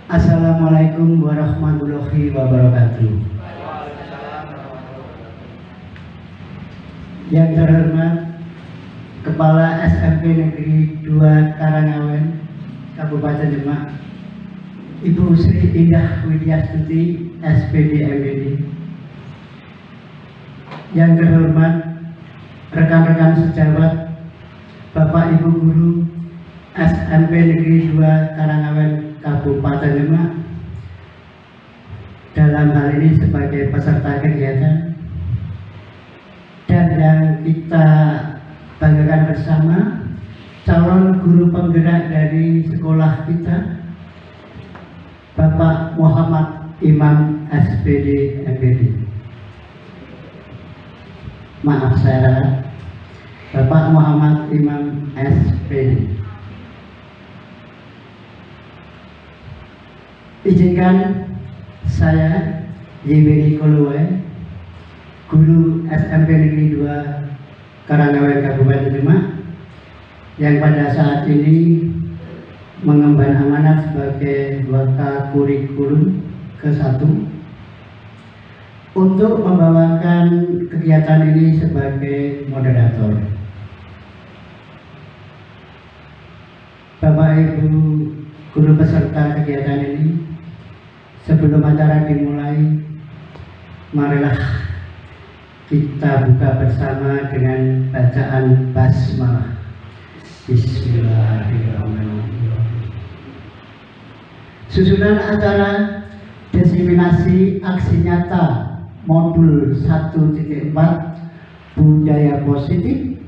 Assalamualaikum warahmatullahi wabarakatuh. Yang terhormat Kepala SMP Negeri 2 Karangawen, Kabupaten Demak, Ibu Sri Indah Widyastuti, SPD MPD. Yang terhormat rekan-rekan sejawat, Bapak Ibu Guru SMP Negeri 2 Karangawen, Kabupaten Demak, dalam hal ini sebagai peserta kegiatan, dan yang kita banggakan bersama, calon guru penggerak dari sekolah kita, Bapak Muhammad Imam SPD MPD. Maaf saya, Bapak Muhammad Imam SPD. Izinkan saya YB Nikoluwe, guru SMP Negeri 2 Karangawen, Kabupaten Demak, yang pada saat ini mengemban amanat sebagai Waka Kurikulum ke-1 untuk membawakan kegiatan ini sebagai moderator. Bapak Ibu guru peserta kegiatan ini, sebelum acara dimulai, marilah kita buka bersama dengan bacaan basmalah. Bismillahirrahmanirrahim. Susunan acara diseminasi aksi nyata modul 1.4 budaya positif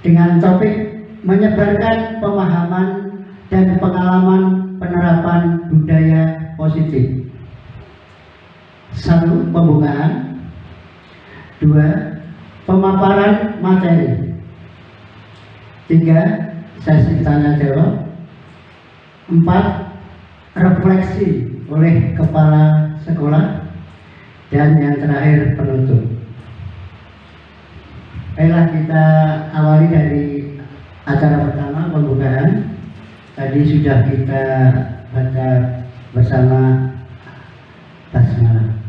dengan topik menyebarkan pemahaman dan pengalaman penerapan budaya positif. 1. Pembukaan. 2. Pemaparan materi. 3. Sesi tanya jawab. 4. Refleksi oleh kepala sekolah. Dan yang terakhir, penutup. Baiklah, kita awali dari acara pertama, pembukaan. Tadi sudah kita baca bersama basmalah.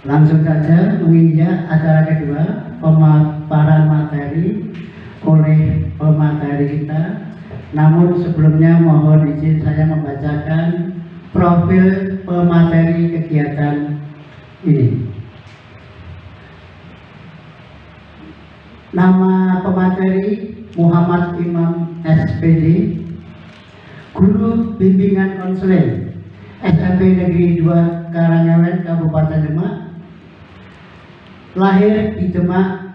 Langsung saja menginjak acara kedua, pemaparan materi oleh pemateri kita. Namun sebelumnya mohon izin saya membacakan profil pemateri kegiatan ini. Nama pemateri Muhammad Imam SPD, Guru Bimbingan Konseling SMP Negeri 2 Karangawen, Kabupaten Demak. Lahir di Demak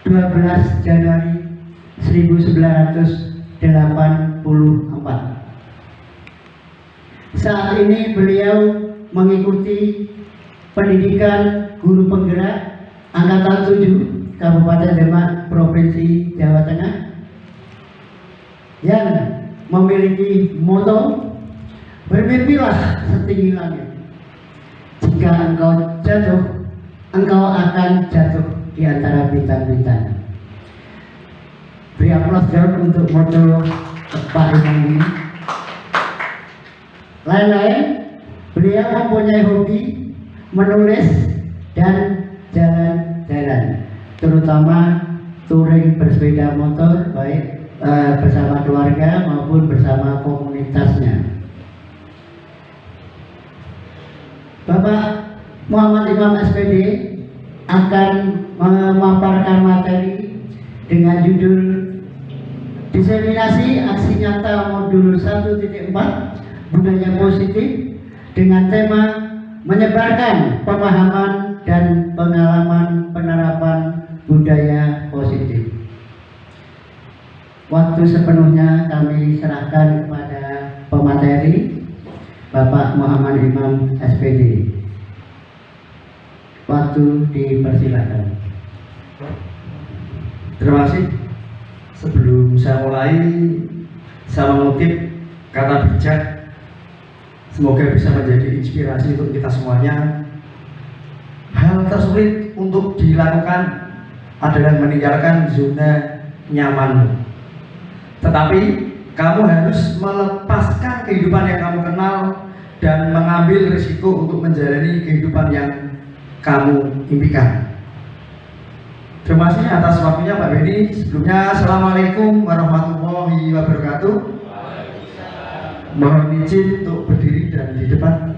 12 Januari 1984. Saat ini beliau mengikuti pendidikan guru penggerak Angkatan 7 Kabupaten Demak, Provinsi Jawa Tengah, yang memiliki moto bermimpilah setinggi langit. Jika engkau jatuh, engkau akan jatuh di antara bintang-bintang. Beri aplaus dong untuk moto Pak Imam ini. Lain-lain, beliau mempunyai hobi menulis dan jalan-jalan, terutama touring bersepeda motor, baik bersama keluarga maupun bersama komunitasnya. Bapak Muhammad Imam SPD akan memaparkan materi dengan judul Diseminasi Aksi Nyata Modul 1.4 Budaya Positif dengan tema menyebarkan pemahaman dan pengalaman penerapan budaya positif. Waktu sepenuhnya kami serahkan kepada pemateri Bapak Muhammad Imam SPD. Waktu dipersilakan. Terima kasih. Sebelum saya mulai, saya mengutip kata bijak. Semoga bisa menjadi inspirasi untuk kita semuanya. Hal tersulit untuk dilakukan adalah meninggalkan zona nyaman. Tetapi kamu harus melepaskan kehidupan yang kamu kenal dan mengambil risiko untuk menjalani kehidupan yang kamu impikan. Terima kasih atas waktunya Pak Benny. Sebelumnya, Assalamualaikum warahmatullahi wabarakatuh. Mohon izin untuk berdiri dan di depan.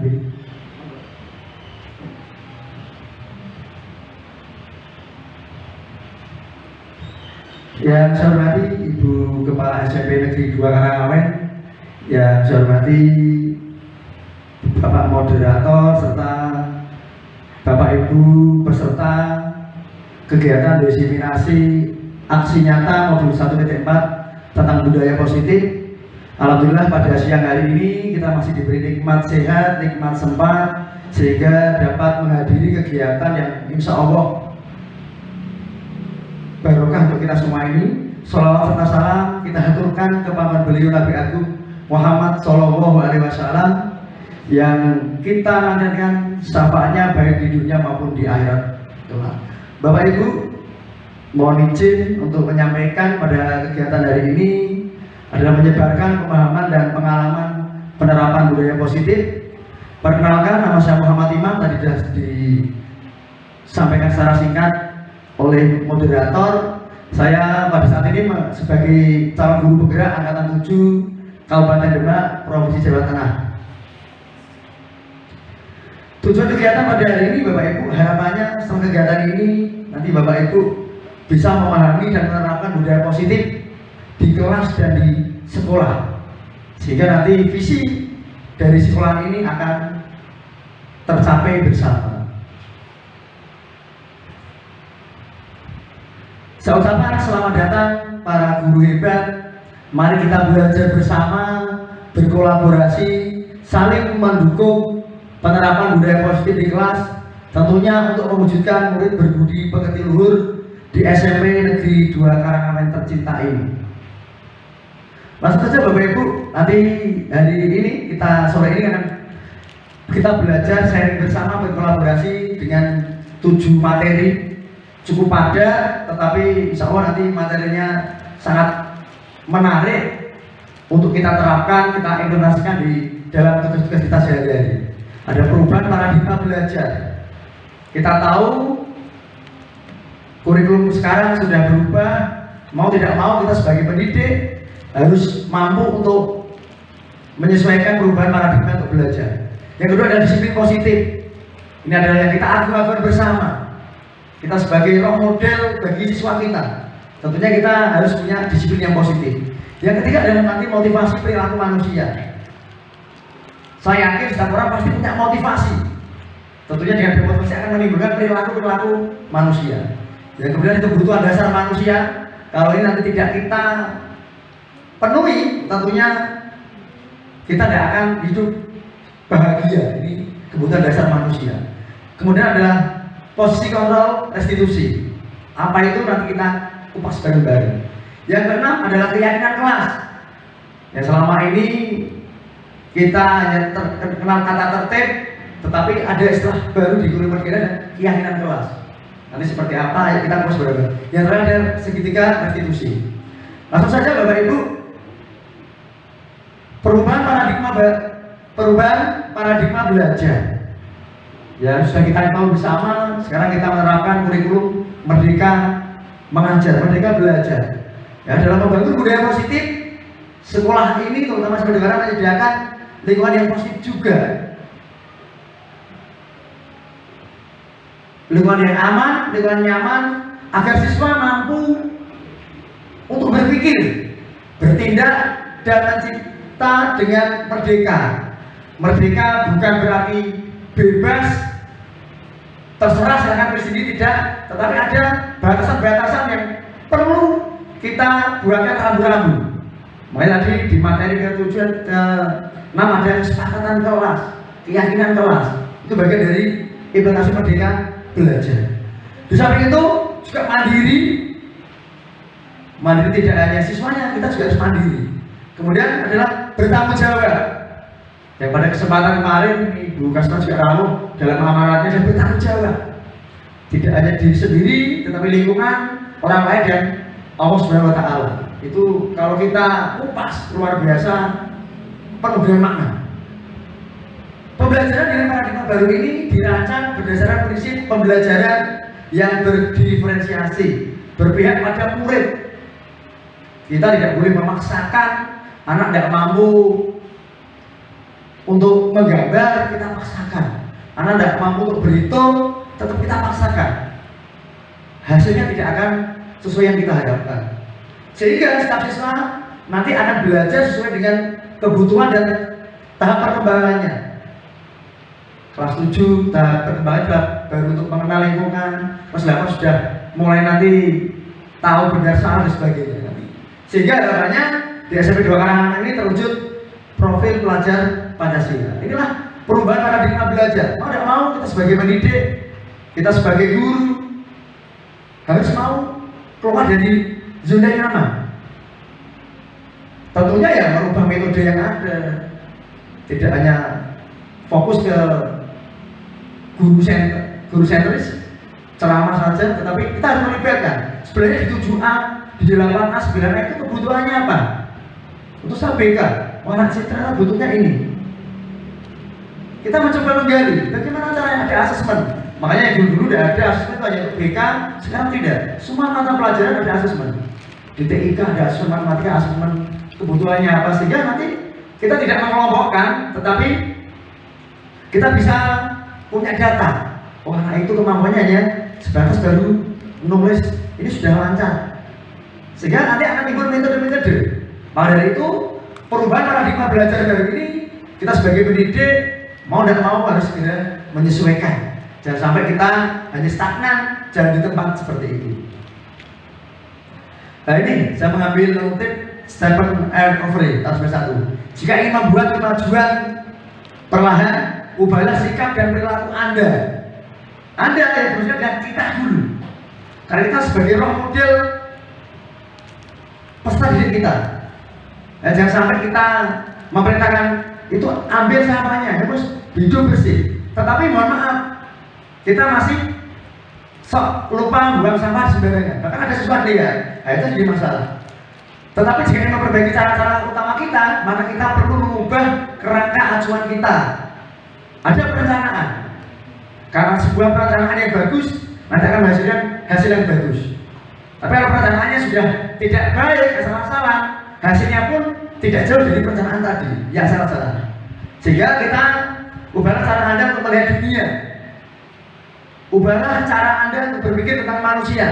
Yang saya hormati Ibu Kepala SMP Negeri 2 Karangawen, yang saya hormati Bapak Moderator serta Bapak Ibu peserta kegiatan diseminasi aksi nyata modul 1.4 tentang budaya positif. Alhamdulillah pada siang hari ini kita masih diberi nikmat sehat, nikmat sempat, sehingga dapat menghadiri kegiatan yang insya Allah barokah untuk kita semua ini. Sholawat serta salam kita haturkan kepada beliau Nabi Agung Muhammad Sallallahu Alaihi Wasallam yang kita nantikan syafaatnya baik di dunia maupun di akhirat. Bapak Ibu, mohon izin untuk menyampaikan pada kegiatan hari ini adalah menyebarkan pemahaman dan pengalaman penerapan budaya positif. Perkenalkan, nama saya Muhammad Imam, tadi sudah disampaikan secara singkat oleh moderator. Saya pada saat ini sebagai calon guru penggerak angkatan 7 Kabupaten Demak, Provinsi Jawa Tengah. Tujuan kegiatan pada hari ini Bapak Ibu, harapannya setelah kegiatan ini nanti Bapak Ibu bisa memahami dan menerapkan budaya positif di kelas dan di sekolah, sehingga nanti visi dari sekolah ini akan tercapai bersama. Saya ucapkan selamat datang para guru hebat. Mari kita belajar bersama, berkolaborasi, saling mendukung penerapan budaya positif di kelas, tentunya untuk mewujudkan murid berbudi pekerti luhur di SMP Negeri 2 Karangawen tercinta ini. Langsung saja Bapak Ibu, nanti hari ini sore ini akan kita belajar sharing bersama, berkolaborasi dengan 7 materi, cukup padat, tetapi insya Allah nanti materinya sangat menarik untuk kita terapkan, kita implementasikan di dalam tugas-tugas kita sehari-hari. Ada perubahan paradigma belajar. Kita tahu kurikulum sekarang sudah berubah, mau tidak mau kita sebagai pendidik harus mampu untuk menyesuaikan perubahan paradigma untuk belajar. Yang kedua adalah disiplin positif. Ini adalah yang kita agung-agungkan bersama. Kita sebagai role model bagi siswa kita. Tentunya kita harus punya disiplin yang positif. Yang ketiga adalah nanti motivasi perilaku manusia. Saya yakin setiap orang pasti punya motivasi. Tentunya dengan motivasi akan menimbulkan perilaku manusia. Yang kemudian itu kebutuhan dasar manusia. Kalau ini nanti tidak kita penuhi, tentunya kita tidak akan hidup bahagia. Ini kebutuhan dasar manusia. Kemudian adalah posisi kontrol restitusi. Apa itu nanti kita kupas bareng-bareng. Yang keenam adalah keyakinan kelas. Ya, selama ini kita hanya terkenal kata tertib, tetapi ada istilah baru di kurikulum kita, keyakinan kelas. Nanti seperti apa ya kita kupas bareng-bareng. Yang terakhir adalah segitiga restitusi. Langsung saja Bapak Ibu, perubahan paradigma belajar. Ya sudah kita tahu bersama, sekarang kita menerapkan kurikulum Merdeka Mengajar, Merdeka Belajar. Ya, dalam membangun budaya positif, sekolah ini terutama sebagai negara menyediakan lingkungan yang positif juga. Lingkungan yang aman, lingkungan nyaman, agar siswa mampu untuk berpikir, bertindak, dan mencipta dengan merdeka. Merdeka bukan berarti bebas, terserah silakan pilih sendiri, tidak, tetapi ada batasan-batasan yang perlu kita buatkan rambu-rambu. Makanya tadi di materi ke-7 ke-6 ada kesepakatan kelas, keyakinan kelas. Itu bagian dari implementasi Merdeka Belajar. Di samping itu juga mandiri. Mandiri tidak hanya siswanya, kita juga harus mandiri. Kemudian adalah bertanggung jawab. Yang pada kesempatan kemarin Ibu Kasman juga tahu dalam amanatnya dan bertanggung jawab. Tidak hanya diri sendiri, tetapi lingkungan, orang lain dan Allah Subhanahu wa Ta'ala. itu kalau kita kupas luar biasa penuh dengan makna. Pembelajaran dengan paradigma baru ini dirancang berdasarkan prinsip pembelajaran yang berdiferensiasi, berpihak pada murid. Kita tidak boleh memaksakan anak tidak mampu untuk menggambar, kita paksakan. Anak tidak mampu untuk berhitung, tetap kita paksakan. Hasilnya tidak akan sesuai yang kita harapkan. Sehingga setiap siswa nanti akan belajar sesuai dengan kebutuhan dan tahap perkembangannya. Kelas 7 tahap perkembangan baru untuk mengenal lingkungan, kelas 8 sudah mulai nanti tahu benar salah dan sebagainya. Sehingga harapannya di SMP 2 Karanganan ini terwujud profil pelajar Pancasila. Inilah perubahan paradigma belajar. Mau tidak mau kita sebagai pendidik, kita sebagai guru harus mau keluar dari zona nyaman. Tentunya ya merubah metode yang ada, tidak hanya fokus ke guru sentris ceramah saja, tetapi kita harus melibatkan. Sebenarnya di 7A, di 8A, 9A itu kebutuhannya apa? Untuk SBK, anak citra butuhnya ini. Kita mencoba menggali bagaimana caranya ada asesmen. Makanya dulu tidak ada asesmen hanya untuk BK, sekarang tidak. Semua mata pelajaran ada asesmen. Di TIK ada asesmen matematika, asesmen kebutuhannya apa, sehingga nanti kita tidak mengelompokkan, tetapi kita bisa punya data. Oh, anak itu kemampuannya hanya sebatas baru menulis, ini sudah lancar. Sehingga nanti akan timbul metode-metode. Maka dari itu, perubahan paradigma belajar baru ini kita sebagai pendidik mau dan mau harus segera menyesuaikan. Jangan sampai kita hanya stagnan, jangan di tempat seperti itu. Nah ini saya mengambil notip Stephen R. Covey tahun 1991. Jika ingin membuat kemajuan perlahan, ubahlah sikap dan perilaku Anda. Anda yang harusnya dan kita dulu. Karena kita sebagai role model peserta didik kita. Nah, jangan sampai kita memerintahkan itu ambil sampahnya, harus hidup bersih. Tetapi mohon maaf, kita masih sok lupa buang sampah sembarangan. Bahkan ada sesuatu ya, nah, itu jadi masalah. Tetapi jika ingin memperbaiki cara-cara utama kita, maka kita perlu mengubah kerangka acuan kita. Ada perencanaan. Karena sebuah perencanaan yang bagus, nanti akan menghasilkan hasil yang bagus. Tapi kalau perencanaannya sudah tidak baik, salah-salah, hasilnya pun tidak jauh dari perencanaan tadi yang salah-salah. Sehingga kita ubahlah cara Anda untuk melihat dunia. Ubahlah cara Anda untuk berpikir tentang manusia.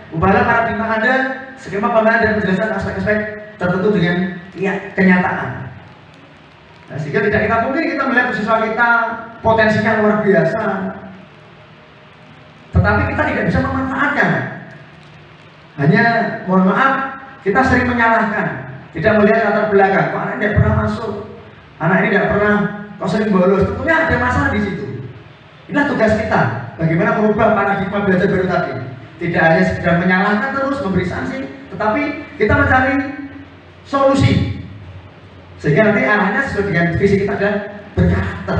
Ubahlah paradigma Anda, skema pemahaman dan penjelasan aspek-aspek tertentu dengan kenyataan. Nah, sehingga tidak kita pungkiri kita melihat siswa kita potensinya luar biasa, tetapi kita tidak bisa memanfaatkan. Hanya mohon maaf, kita sering menyalahkan, tidak melihat latar belakang. Kok anak ini tidak pernah masuk, anak ini tidak pernah, kok sering bolos. Tentunya ada masalah di situ. Inilah tugas kita, bagaimana merubah paradigma belajar baru tadi. Tidak hanya sekedar menyalahkan terus, memberi sanksi, tetapi kita mencari solusi. Sehingga nanti arahnya sesuai dengan visi kita dan berkarakter.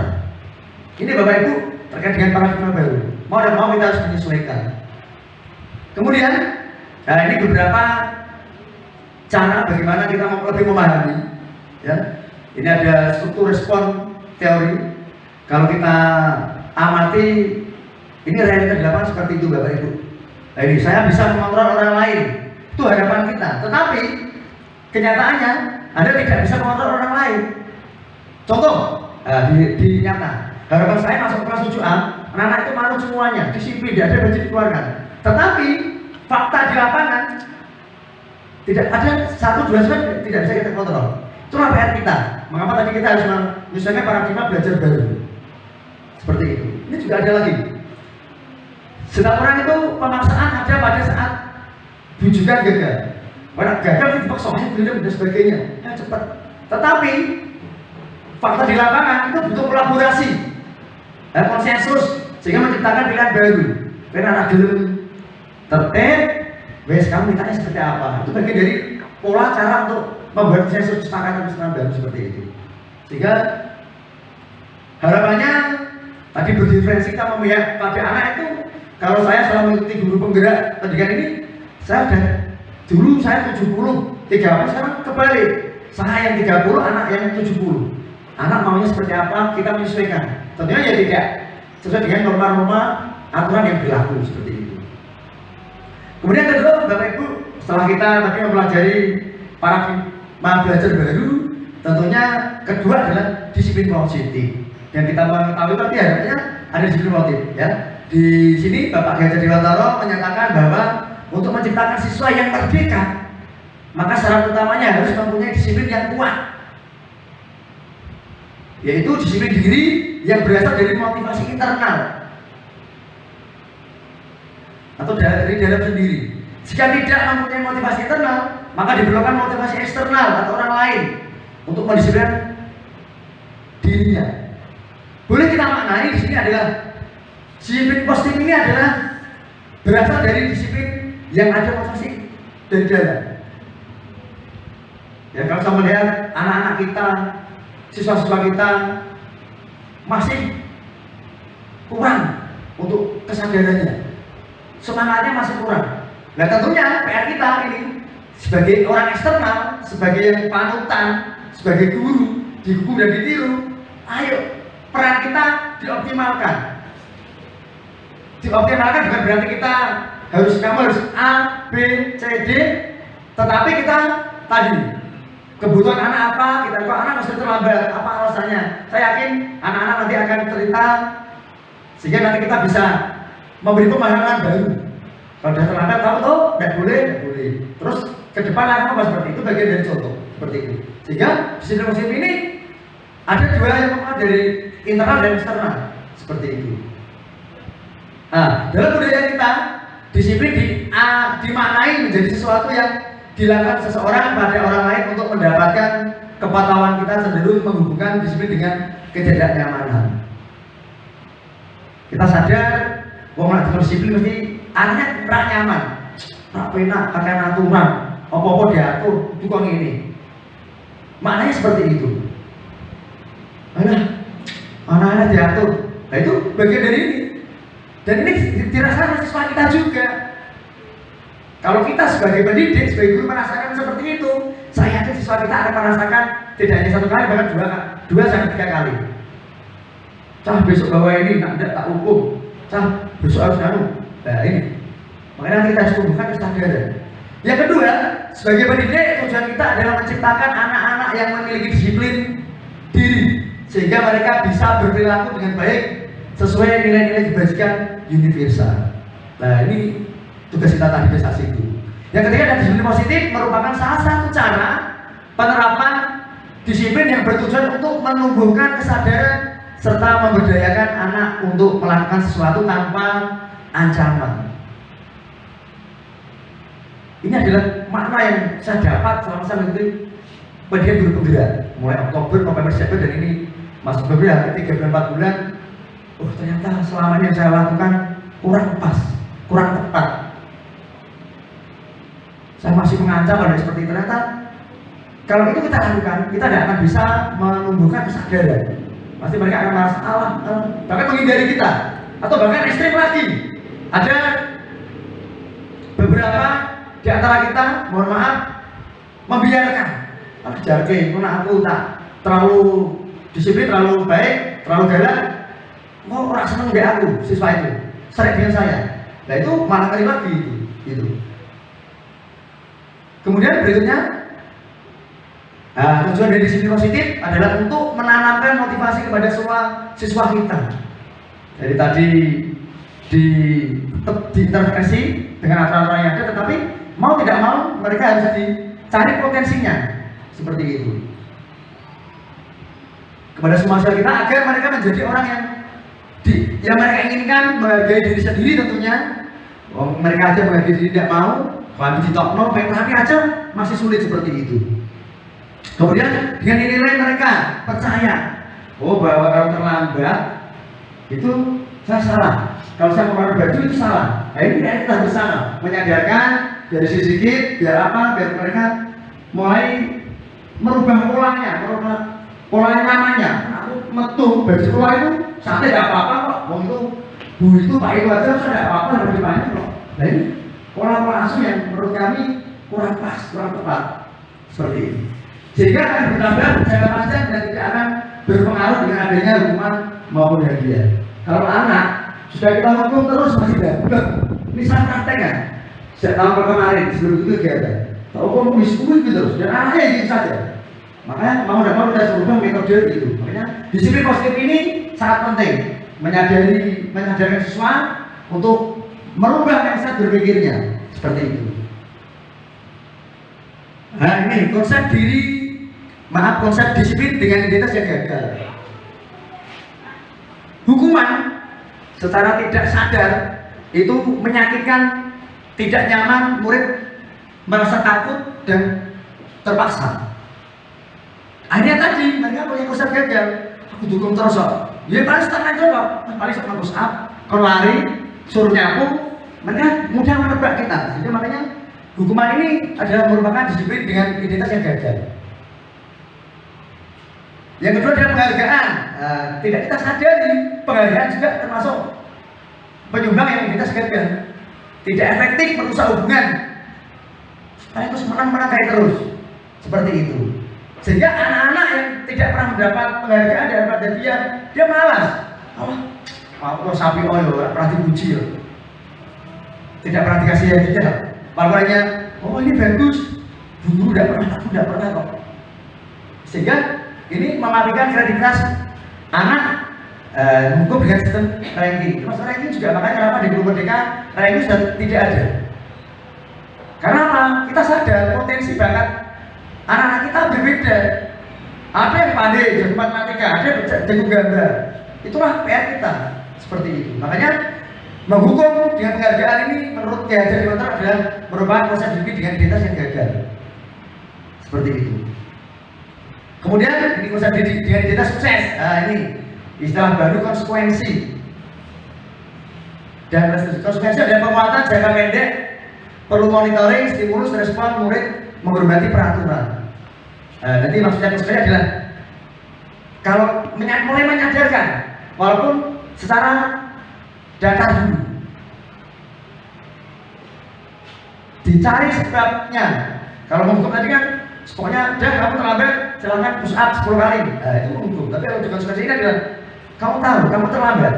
Ini Bapak Ibu terkait dengan paradigma baru. Mau dan mau kita harus menyesuaikan. Kemudian, nah ini beberapa cara bagaimana kita lebih memahami. Ya, ini ada struktur respon teori. Kalau kita amati, ini realita di lapangan seperti itu Bapak Ibu. Nah, ini saya bisa mengontrol orang lain, itu harapan kita. Tetapi kenyataannya Anda tidak bisa mengontrol orang lain. Contoh, di nyata, harapan saya masuk kelas 7A, anak-anak itu malu semuanya, disiplin, tidak ada budget dikeluarkan. Tetapi fakta di lapangan tidak ada satu dua sebab tidak bisa kita kontrol. Itulah PR kita. Mengapa tadi kita harus menyesuaikan paradigma belajar baru? Seperti itu. Ini juga ada lagi. Setiap orang itu pemaksaan ada pada saat bujukan gagal. Orang gagal itu dipaksa, belum dan sebagainya. Ya cepat. Tetapi fakta di lapangan itu butuh kolaborasi, konsensus, sehingga menciptakan pilihan baru. Karena anak dulu tertib, wes kamu mintanya seperti apa? Itu bagian dari pola cara untuk membuat konsensus kesepakatan baru seperti itu. Sehingga harapannya tadi berdiferensi kita memihak pada anak itu. Kalau saya selama mengikuti guru penggerak pendidikan ini, saya sudah dulu saya 70 30 sekarang kebalik. Saya yang 30, anak yang 70. Anak maunya seperti apa, kita menyesuaikan. Tentunya ya tidak sesuai dengan norma-norma aturan yang berlaku seperti itu. Kemudian kedua, Bapak Ibu, setelah kita tadi mempelajari para belajar baru, tentunya kedua adalah disiplin positif. Dan kita mengetahui berarti harusnya ada disiplin positif, ya. Di sini Bapak Gajah Dewantara menyatakan bahwa untuk menciptakan siswa yang merdeka, maka syarat utamanya harus mempunyai disiplin yang kuat, yaitu disiplin diri yang berasal dari motivasi internal atau dari dalam sendiri. Jika tidak mempunyai motivasi internal, maka diperlukan motivasi eksternal atau orang lain untuk mendisiplinkan dirinya. Boleh kita maknai di sini adalah disiplin positif ini adalah berasal dari disiplin yang ada motivasi dari dalam. Ya, kalau saya melihat anak-anak kita, siswa-siswa kita masih kurang untuk kesadarannya, semangatnya masih kurang. Nah tentunya PR kita ini sebagai orang eksternal, sebagai panutan, sebagai guru, dihukum dan ditiru, ayo peran kita dioptimalkan. Dioptimalkan bukan berarti kita kamu harus A, B, C, D, tetapi kita tadi kebutuhan anak apa, kita kok anak masih terlambat, apa alasannya? Saya yakin anak-anak nanti akan cerita sehingga nanti kita bisa memberi pemahaman baru. Kalau sudah terlambat, tahu tuh, tidak boleh. Terus ke depan akan apa seperti itu, bagian dari contoh seperti itu. Sehingga disiplin positif ini ada dua yang dari internal dan eksternal seperti itu. Nah, dalam budaya kita, disiplin dimaknai menjadi sesuatu yang dilakukan seseorang pada orang lain untuk mendapatkan kepatuhan. Kita cenderung menghubungkan disiplin dengan ketidaknyamanan. Kita sadar bahwa disiplin mesti anaknya kurang nyaman, tak penak, pakai aturan, apa-apa diatur, bukan ini. Maknanya seperti itu. Anak-anak diatur, nah itu bagian dari ini. Dan ini dirasakan siswa kita juga. Kalau kita sebagai pendidik, sebagai guru merasakan seperti itu, saya yakin siswa kita akan merasakan tidak hanya satu kali, bahkan dua sampai 3 kali. Cah besok bawa ini, tidak tak hukum. Cah besok harus anu. Nah ini, makanya nanti kita harus tumbuhkan kesadaran. Yang kedua, sebagai pendidik, tujuan kita adalah menciptakan anak-anak yang memiliki disiplin diri, sehingga mereka bisa berperilaku dengan baik sesuai nilai-nilai kebajikan universal. Nah ini tugas kita tadi di saksi itu. Yang ketiga adalah disiplin positif, merupakan salah satu cara penerapan disiplin yang bertujuan untuk menumbuhkan kesadaran serta memberdayakan anak untuk melakukan sesuatu tanpa ancaman. Ini adalah makna yang saya dapat selama saya mengikuti pendidikan guru penggerak mulai Oktober, November, Desember, dan ini masuk beberapa 3 bulan 4 bulan. Oh ternyata selama ini yang saya lakukan kurang pas, kurang tepat. Saya masih mengancam pada seperti itu. Ternyata kalau itu kita lakukan, kita tidak akan bisa menumbuhkan kesadaran. Pasti mereka akan merasa bahkan menghindari kita, atau bahkan ekstrim lagi. Ada beberapa di antara kita, mohon maaf, membiarkan. Jarke, aku tak terlalu disiplin, terlalu baik, terlalu galak. Kok orang seneng deh aku, siswa itu, sering dengan saya. Nah itu malah kali lagi itu. Kemudian berikutnya, tujuan dari disiplin positif adalah untuk menanamkan motivasi kepada semua siswa kita. Jadi tadi diintervensi dengan aturan-aturan yang ada, tetapi mau tidak mau mereka harus dicari potensinya seperti itu. Kepada semua siswa kita agar mereka menjadi orang yang mereka inginkan, menghargai diri sendiri tentunya. Mereka aja menghargai diri tidak mau, kalau ditokno, tapi aja masih sulit seperti itu. Kemudian dengan nilai mereka percaya, bahwa kalau terlambat itu saya salah, kalau saya mengeluarkan baju itu salah. Nah ini kita bersama menyadarkan dari sedikit, biar mereka mulai merubah polanya, pola namanya. Aku metu baju keluar itu santai tidak apa-apa kok. Bu itu Pak itu aja saya tidak apa-apa, lebih banyak kok. Nah ini pola asuh yang menurut kami kurang pas, kurang tepat. seperti ini. Sehingga akan bertambah jangka panjang dan tidak akan berpengaruh dengan adanya hukuman maupun hadiah. Kalau anak sudah kita hukum terus masih dapat, ini saya praktekkan sejak tahun kemarin sebelum itu kegiatan. Tak hukum kuis terus dan anaknya itu saja. Makanya mau tidak mau kita berubah metode itu. Makanya disiplin positif ini sangat penting, menyadarkan siswa untuk merubah mindset berpikirnya seperti itu. Nah ini konsep disiplin dengan identitas yang gagal. Hukuman secara tidak sadar itu menyakitkan, tidak nyaman, murid merasa takut dan terpaksa. Akhirnya tadi mereka punya konsep gagal. Aku dukung terus kok. Ya paling setengah coba, paling setengah push up, kalau lari, suruh nyapu, mereka mudah menebak kita. Jadi makanya hukuman ini adalah merupakan disiplin dengan identitas yang gagal. Yang kedua adalah penghargaan. Tidak kita sadari, penghargaan juga termasuk penyumbang yang identitas gagal. Tidak efektif, merusak hubungan. Supaya terus menang-menang kayak terus, seperti itu. Sehingga anak-anak yang tidak pernah mendapat penghargaan daripada dia malas. Oh, sapi pernah dipuji ya. Tidak pernah dikasih hadiah. Makanya, oh ini bagus. Dulu aku tidak pernah kok. Sehingga ini mematikan kreativitas anak hukum dengan sistem ranking. Masalah ranking juga makanya kenapa di Guru Merdeka ranking sudah tidak ada. Karena apa? Kita sadar potensi bakat anak-anak kita berbeda. Ada yang pandai jago matematika, ada yang jago gambar. Itulah PR kita seperti itu. Makanya menghukum dengan penghargaan ini menurut Ki Hajar Dewantara adalah merupakan proses disiplin dengan identitas yang gagal. Seperti itu. Kemudian ini konsep dengan identitas sukses. Nah ini istilah baru konsekuensi. Dan konsekuensi adalah penguatan jangka pendek, perlu monitoring, stimulus, respon murid, menghormati peraturan. Nanti maksudnya konsekuensi adalah kalau mulai menyadarkan, walaupun secara datar dulu, dicari sebabnya. Kalau menghukum tadi kan pokoknya kamu terlambat, silakan push up 10 kali. Itu menghukum. Tapi kalau di konsekuensi ini adalah kamu tahu, kamu terlambat.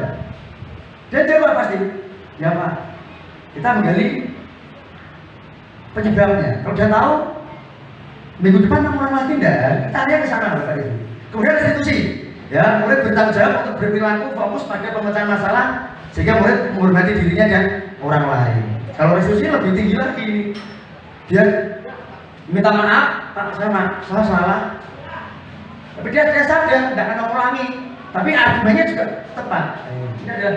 Dan jawab pasti, ya Pak, kita menggali penyebabnya. Kalau sudah tahu, minggu depan kamu lagi tidak, kita lihat ke sana Bapak Ibu. Kemudian restitusi, ya murid bertanggung jawab untuk berperilaku fokus pada pemecahan masalah sehingga murid menghormati dirinya dan orang lain. Kalau restitusi lebih tinggi lagi, dia minta maaf, Pak saya salah. Tapi dia sadar, tidak akan mengulangi. Tapi argumennya juga tepat. Ini adalah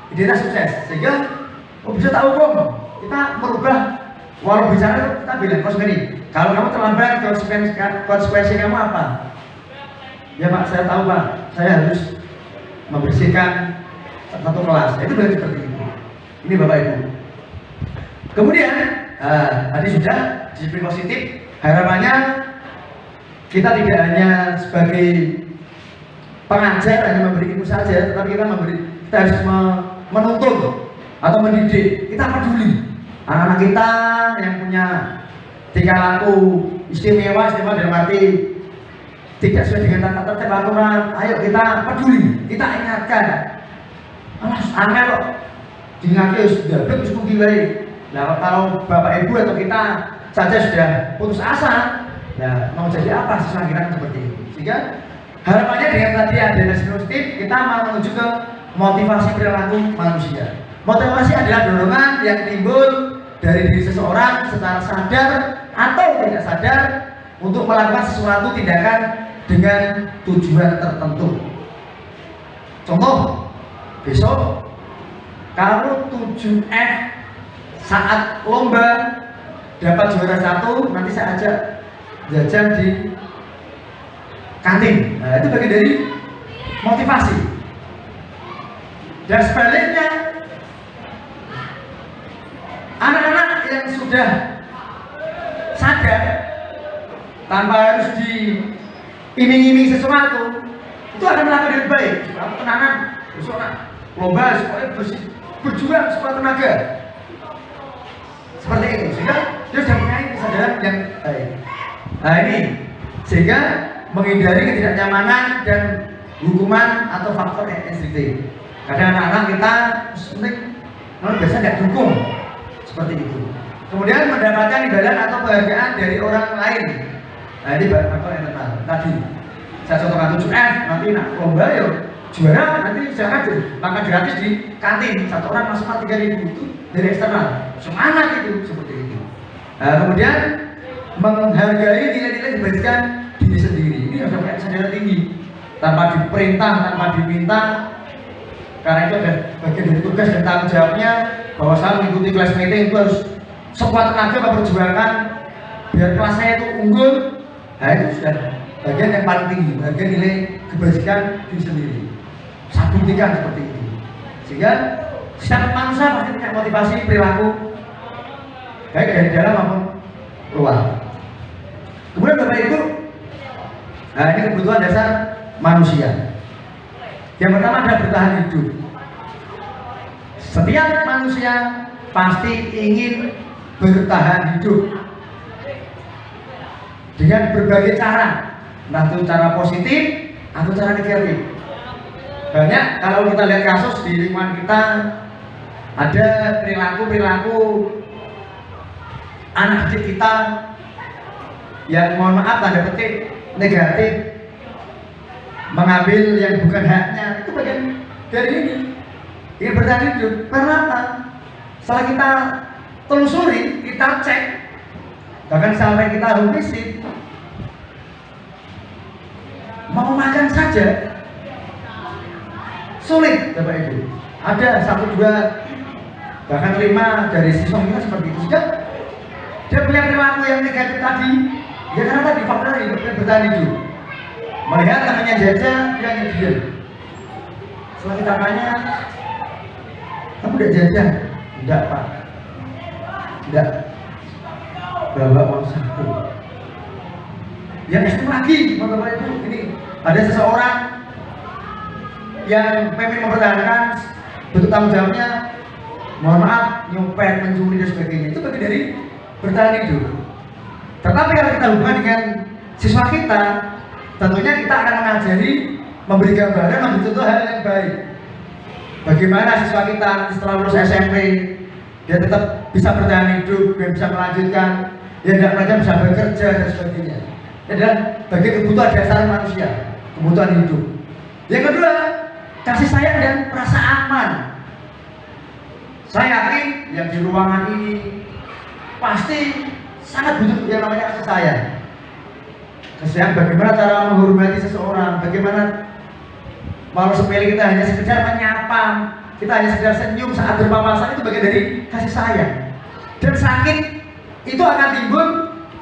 identitas sukses. Sehingga bisa tahu kok kita merubah. Walau bicara kita bilang konsekuensi. Kalau kamu terlambat, konsekuensi kamu apa? Ya Pak, saya tahu Pak. Saya harus membersihkan satu kelas. Itu benar seperti itu. Ini Bapak Ibu. Kemudian tadi sudah disiplin positif. Harapannya kita tidak hanya sebagai pengajar hanya memberi ilmu saja, tetapi kita harus menuntun atau mendidik. Kita peduli anak-anak kita yang punya tingkah laku istimewa dalam arti tidak sesuai dengan tata tertib aturan. Ayo kita peduli, kita ingatkan. Aneh kok diingatkan sudah bagus mungkin. Nah kalau Bapak Ibu atau kita saja sudah putus asa, nah mau jadi apa siswa kita seperti itu. Sehingga harapannya dengan tadi ada positif, kita mau menuju ke motivasi perilaku manusia. Motivasi adalah dorongan yang timbul dari diri seseorang secara sadar atau tidak sadar untuk melakukan sesuatu tindakan dengan tujuan tertentu. Contoh, besok kalau 7F saat lomba dapat juara 1, nanti saya ajak jajan di kantin. Nah, itu bagian dari motivasi. Dan sebaliknya, anak-anak yang sudah sadar tanpa harus diiming-iming sesuatu, itu akan melakukan yang baik. Aku tenanan, besok lomba supaya berjuang sekuat tenaga. Seperti itu, sehingga dia sudah punya kesadaran yang baik. Nah ini sehingga menghindari ketidaknyamanan dan hukuman atau faktor restriktif. Kadang anak-anak kita penting, biasanya nggak dukung seperti itu. Kemudian mendapatkan imbalan atau penghargaan dari orang lain. Nah ini faktor internal. Tadi saya contohkan 7F, nanti nak lomba ya juara, nanti silakan makan gratis di kantin. Satu orang maksimal 3.000 itu dari eksternal. Semangat itu seperti itu. Nah, kemudian menghargai nilai-nilai dibagikan diri sendiri. Ini harus punya kesadaran tinggi, tanpa diperintah, tanpa diminta. Karena itu ada bagian dari tugas dan tanggung jawabnya bahwa saya mengikuti kelas meeting itu harus sekuat tenaga memperjuangkan biar kelas saya itu unggul. Nah itu sudah bagian yang paling tinggi, bagian nilai kebajikan diri sendiri. Saya buktikan seperti itu. Sehingga setiap manusia pasti punya motivasi perilaku baik dari dalam maupun luar. Kemudian Bapak Ibu, nah ini kebutuhan dasar manusia. Yang pertama adalah bertahan hidup. Setiap manusia pasti ingin bertahan hidup dengan berbagai cara, entah itu cara positif atau cara negatif. Banyak kalau kita lihat kasus di lingkungan kita ada perilaku anak didik kita yang mohon maaf tanda petik negatif, mengambil yang bukan haknya. Itu bagian dari ini ingin bertahan hidup. Karena apa? Setelah kita telusuri, kita cek, bahkan sampai kita visit, mau makan saja sulit Bapak Ibu. Ada 1, 2 bahkan 5 dari siswa kita seperti itu. Sehingga dia punya perilaku yang negatif tadi, ya karena tadi faktor hidup bertahan hidup. Melihat namanya jajah, dia hanya diam. Setelah kita tanya, kamu udah jajan? Enggak Pak. Enggak. Bawa uang saku. Yang ekstrim lagi, Bapak Ibu, ini ada seseorang yang pengen mempertahankan bentuk tanggung jawabnya, mohon maaf, nyopet, mencuri dan sebagainya. Itu bagian dari bertahan hidup. Tetapi kalau kita hubungan dengan siswa kita, tentunya kita akan mengajari, memberi gambaran, memberi contoh hal yang baik. Bagaimana siswa kita setelah lulus SMP, dia tetap bisa bertahan hidup, dia bisa melanjutkan, dia tidak pernah bisa bekerja dan sebagainya. Ini adalah bagi kebutuhan dasar manusia, kebutuhan hidup. Yang kedua, kasih sayang dan rasa aman. Saya yakin yang di ruangan ini pasti sangat butuh yang namanya kasih sayang. Sayang bagaimana cara menghormati seseorang, bagaimana walau sepele kita hanya sekedar menyapa, kita hanya sekedar senyum saat berpapasan, itu bagian dari kasih sayang. Dan sakit itu akan timbul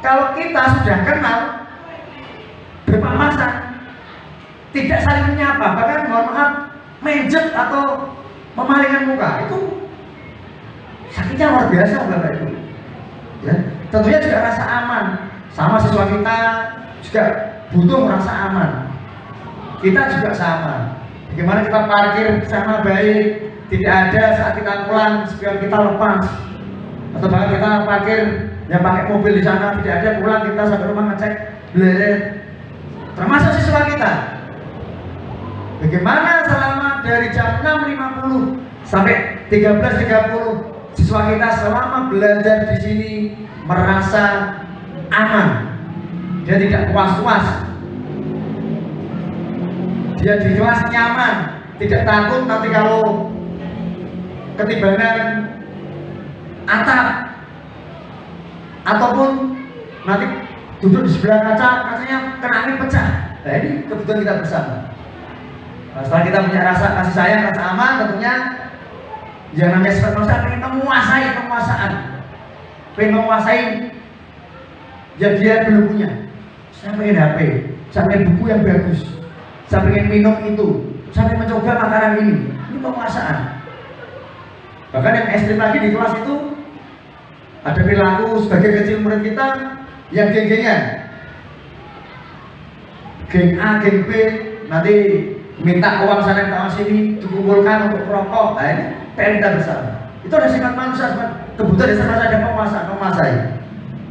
kalau kita sudah kenal berpapasan, tidak saling menyapa, bahkan mohon maaf menjet atau memalingkan muka, itu sakitnya luar biasa Bapak Ibu. Ya, tentunya juga rasa aman, sama siswa kita juga butuh rasa aman. Kita juga sama. Bagaimana kita parkir sama baik, tidak ada saat kita pulang spion kita lepas, atau bahkan kita parkir yang pakai mobil di sana tidak ada, pulang kita sampai rumah ngecek bleret. Termasuk siswa kita. Bagaimana selama dari jam 6.50 sampai 13.30 siswa kita selama belajar di sini merasa aman. Dia tidak was-was. Dia di kelas nyaman, tidak takut nanti kalau ketimbangan atap ataupun nanti duduk di sebelah kacanya kena angin pecah. Nah ini kebutuhan kita bersama. Nah, setelah kita punya rasa kasih sayang, rasa aman, tentunya yang namanya sifat manusia pengen menguasai penguasaan, pengen menguasai yang dia belum punya. Saya pengen HP, saya pengen buku yang bagus, saya pengen minum itu, saya pengen mencoba makanan ini penguasaan. Bahkan yang ekstrim lagi di kelas itu ada perilaku sebagai kecil murid kita yang geng-gengan, geng A, geng B, nanti minta uang sana uang sini dikumpulkan untuk rokok. Nah ini PR kita bersama. Itu ada sifat manusia, kebutuhan dasar manusia, ada penguasaan, menguasai.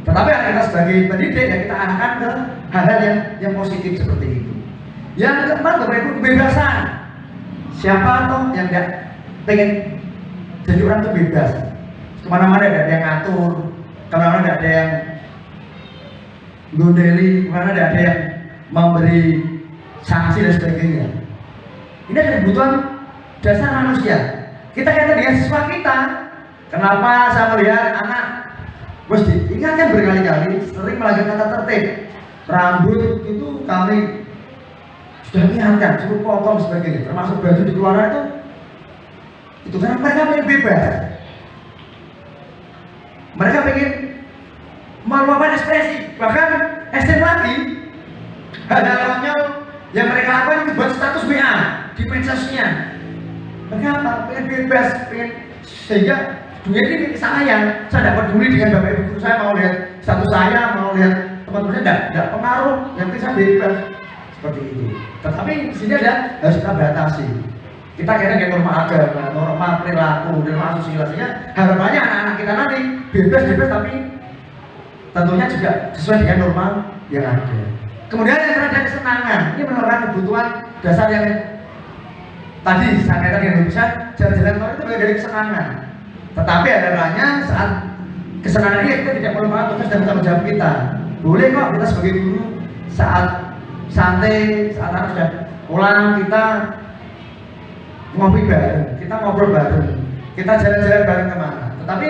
Tetapi kita sebagai pendidik ya kita arahkan ke hal-hal yang positif seperti itu. Yang keempat, Bapak Ibu, kebebasan. Siapa toh yang tidak pengen jadi orang itu bebas? Kemana-mana tidak ada yang ngatur, kemana-mana tidak ada yang gondeli, kemana tidak ada yang memberi sanksi dan sebagainya. Ini adalah kebutuhan dasar manusia. Kita kaitan dengan siswa kita. Kenapa saya melihat anak bos diingatkan berkali-kali sering melanggar tata tertib, rambut itu kami sudah ingatkan cukup potong sebagainya, termasuk baju di keluarga itu karena mereka ingin bebas, mereka ingin meluapkan ekspresi, bahkan ekstrem lagi hal-hal konyol yang mereka lakukan itu buat status WA di medsosnya. Mereka apa? Pengen bebas, pengen sehingga dunia ini milik saya tidak peduli dengan bapak ibu guru saya mau lihat status saya, mau lihat teman-temannya, tidak pengaruh, yang penting saya bebas seperti itu. Tetapi di sini harus kita batasi. Kita kira dengan norma agama, norma perilaku, norma asusila, sehingga harapannya anak-anak kita nanti bebas tapi tentunya juga sesuai dengan norma yang ada. Kemudian yang terakhir kesenangan, ini merupakan kebutuhan dasar yang tadi saya katakan yang bisa jalan-jalan itu bagian dari kesenangan. Tetapi harapannya saat kesenangan ini kita tidak melupakan tugas dan tanggung jawab kita. Boleh kok kita sebagai guru saat santai, saat anak sudah pulang kita ngopi bareng, kita ngobrol bareng, kita jalan-jalan bareng kemana. Tetapi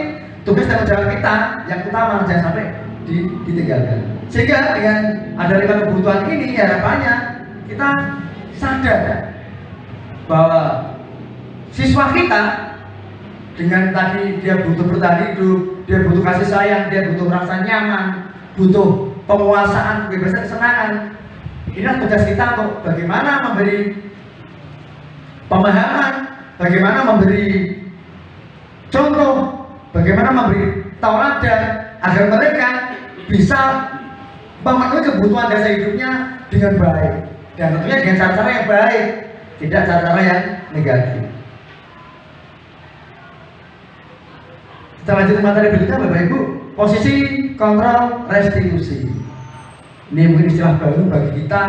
tugas tanggung jawab kita yang utama jangan sampai ditinggalkan. Sehingga dengan ada 5 kebutuhan ini harapannya kita sadar bahwa siswa kita dengan tadi dia butuh bertahan hidup, dia butuh kasih sayang, dia butuh rasa nyaman, butuh penguasaan, kebebasan, kesenangan. Inilah tugas kita untuk bagaimana memberi pemahaman, bagaimana memberi contoh, bagaimana memberi tauladan agar mereka bisa memenuhi kebutuhan dasar hidupnya dengan baik, dan tentunya dengan cara-cara yang baik, tidak cara-cara yang negatif. Kita lanjut materi berikutnya, Bapak Ibu. Posisi kontrol restitusi. Ini mungkin istilah baru bagi kita.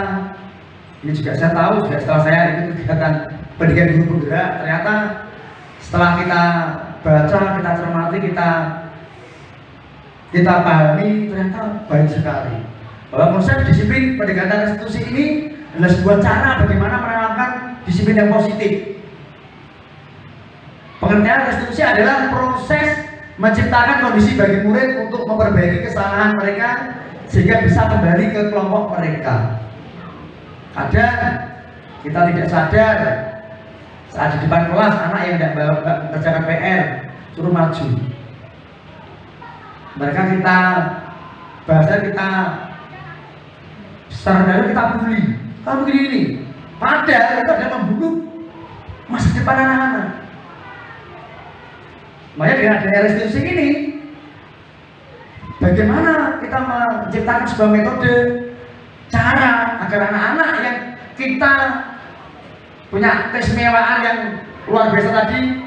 Ini juga saya tahu, juga setelah saya ikut kegiatan pendidikan guru penggerak, ternyata setelah kita baca, kita cermati, kita pahami, ternyata baik sekali bahwa konsep disiplin pendekatan restitusi ini adalah sebuah cara bagaimana menerapkan disiplin yang positif. Pengertian restitusi adalah proses menciptakan kondisi bagi murid untuk memperbaiki kesalahan mereka sehingga bisa kembali ke kelompok mereka. Kadang kita tidak sadar saat di depan kelas anak yang tidak mengerjakan PR suruh maju, mereka kita bahasa kita secara kita bully, kamu begini, padahal itu adalah membunuh masa depan anak-anak. Makanya dengan adanya restitusi ini, bagaimana kita menciptakan sebuah metode cara agar anak-anak yang kita punya keistimewaan yang luar biasa tadi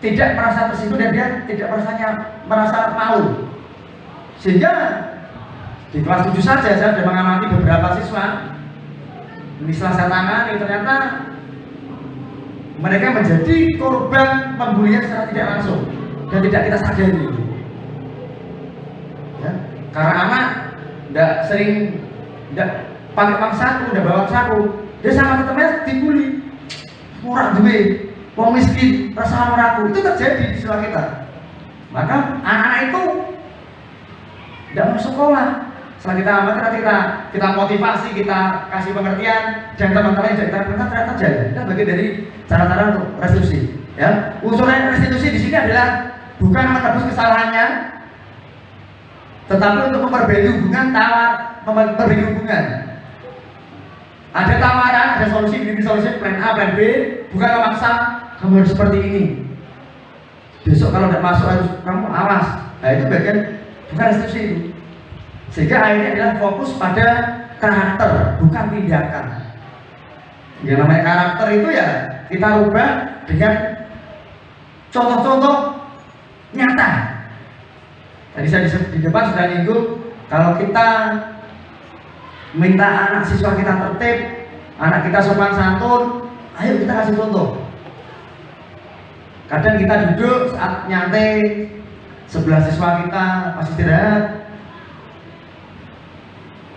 tidak merasa tersinggung dan dia tidak merasa malu. Sehingga di kelas 7 saja saya sudah mengamati beberapa siswa. Ini setelah saya tangani ternyata mereka menjadi korban pembulian secara tidak langsung dan tidak kita sadari. Ya, karena anak tidak sering pakai uang saku, tidak bawa saku, dia sama temannya dibully. Murah duit, wong miskin, rasa murahku, itu terjadi di siswa kita. Maka anak-anak itu tidak mau sekolah. Setelah kita amati, kita motivasi, kita kasih pengertian, dan teman-teman yang kita ternyata jalan. Itu bagian dari cara-cara untuk restitusi. Ya, unsur restitusi di sini adalah bukan menebus kesalahannya, tetapi untuk memperbaiki hubungan, memperbaiki hubungan. Ada tawaran, ada solusi, ini solusi plan A, plan B, bukan memaksa kamu harus seperti ini. Besok kalau tidak masuk harus kamu awas. Nah itu bagian bukan restitusi itu. Sehingga akhirnya adalah fokus pada karakter, bukan tindakan. Yang namanya karakter itu ya kita rubah dengan contoh-contoh nyata. Tadi saya di depan sudah nyinggung, kalau kita minta anak siswa kita tertib, anak kita sopan santun, ayo kita kasih contoh. Kadang kita duduk saat nyantai, sebelah siswa kita masih istirahat,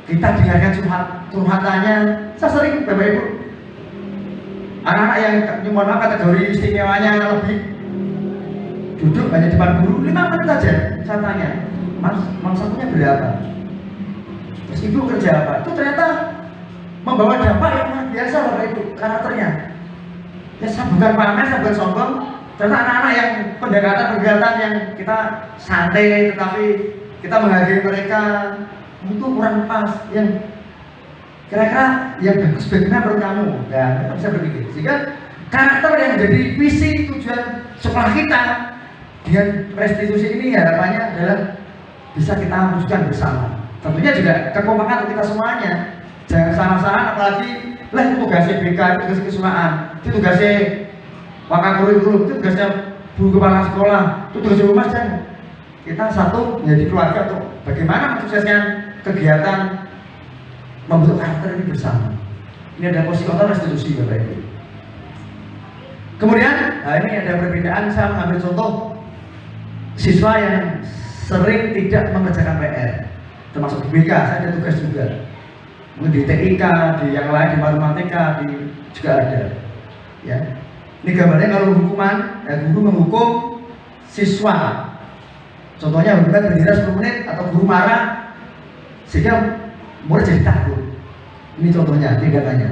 kita dengarkan curhatannya. Saya sering Bapak Ibu, anak-anak yang mohon maaf kategori istimewanya lebih, duduk hanya depan guru 5 menit aja. Saya tanya, Mas sakunya berapa? Terus Ibu kerja apa? Itu ternyata membawa dampak yang luar biasa Bapak Ibu, karakternya. Ya saya bukan pamer, saya bukan sombong. Ternyata anak-anak yang pendekatan yang kita santai, tetapi kita menghargai mereka, itu kurang pas. Yang kira-kira yang bagus bagaimana menurut kamu? Ya, kita bisa berpikir. Sehingga karakter yang menjadi visi tujuan sekolah kita dengan restitusi ini harapannya adalah bisa kita wujudkan bersama. Tentunya juga kekompakan untuk kita semuanya. Jangan salah-salah, apalagi lah itu tugasnya BK, itu tugasnya kesumaan, itu tugasnya wakakurikulum, itu tugasnya guru kepala sekolah, itu tugasnya rumah. Jangan. Kita satu menjadi keluarga untuk bagaimana mensukseskan kegiatan membentuk karakter ini bersama. Ini ada posisi kontrol restitusi Bapak Ibu. Kemudian, ini ada perbedaan. Saya mengambil contoh siswa yang sering tidak mengerjakan PR, termasuk di BK, saya ada tugas juga. Mungkin di TIK, di yang lain, di matematika, juga ada. Ya, ini gambarnya kalau hukuman, guru menghukum siswa. Contohnya hukuman bendera 10 menit atau guru marah sehingga murid jadi takut. Ini contohnya, tindakannya.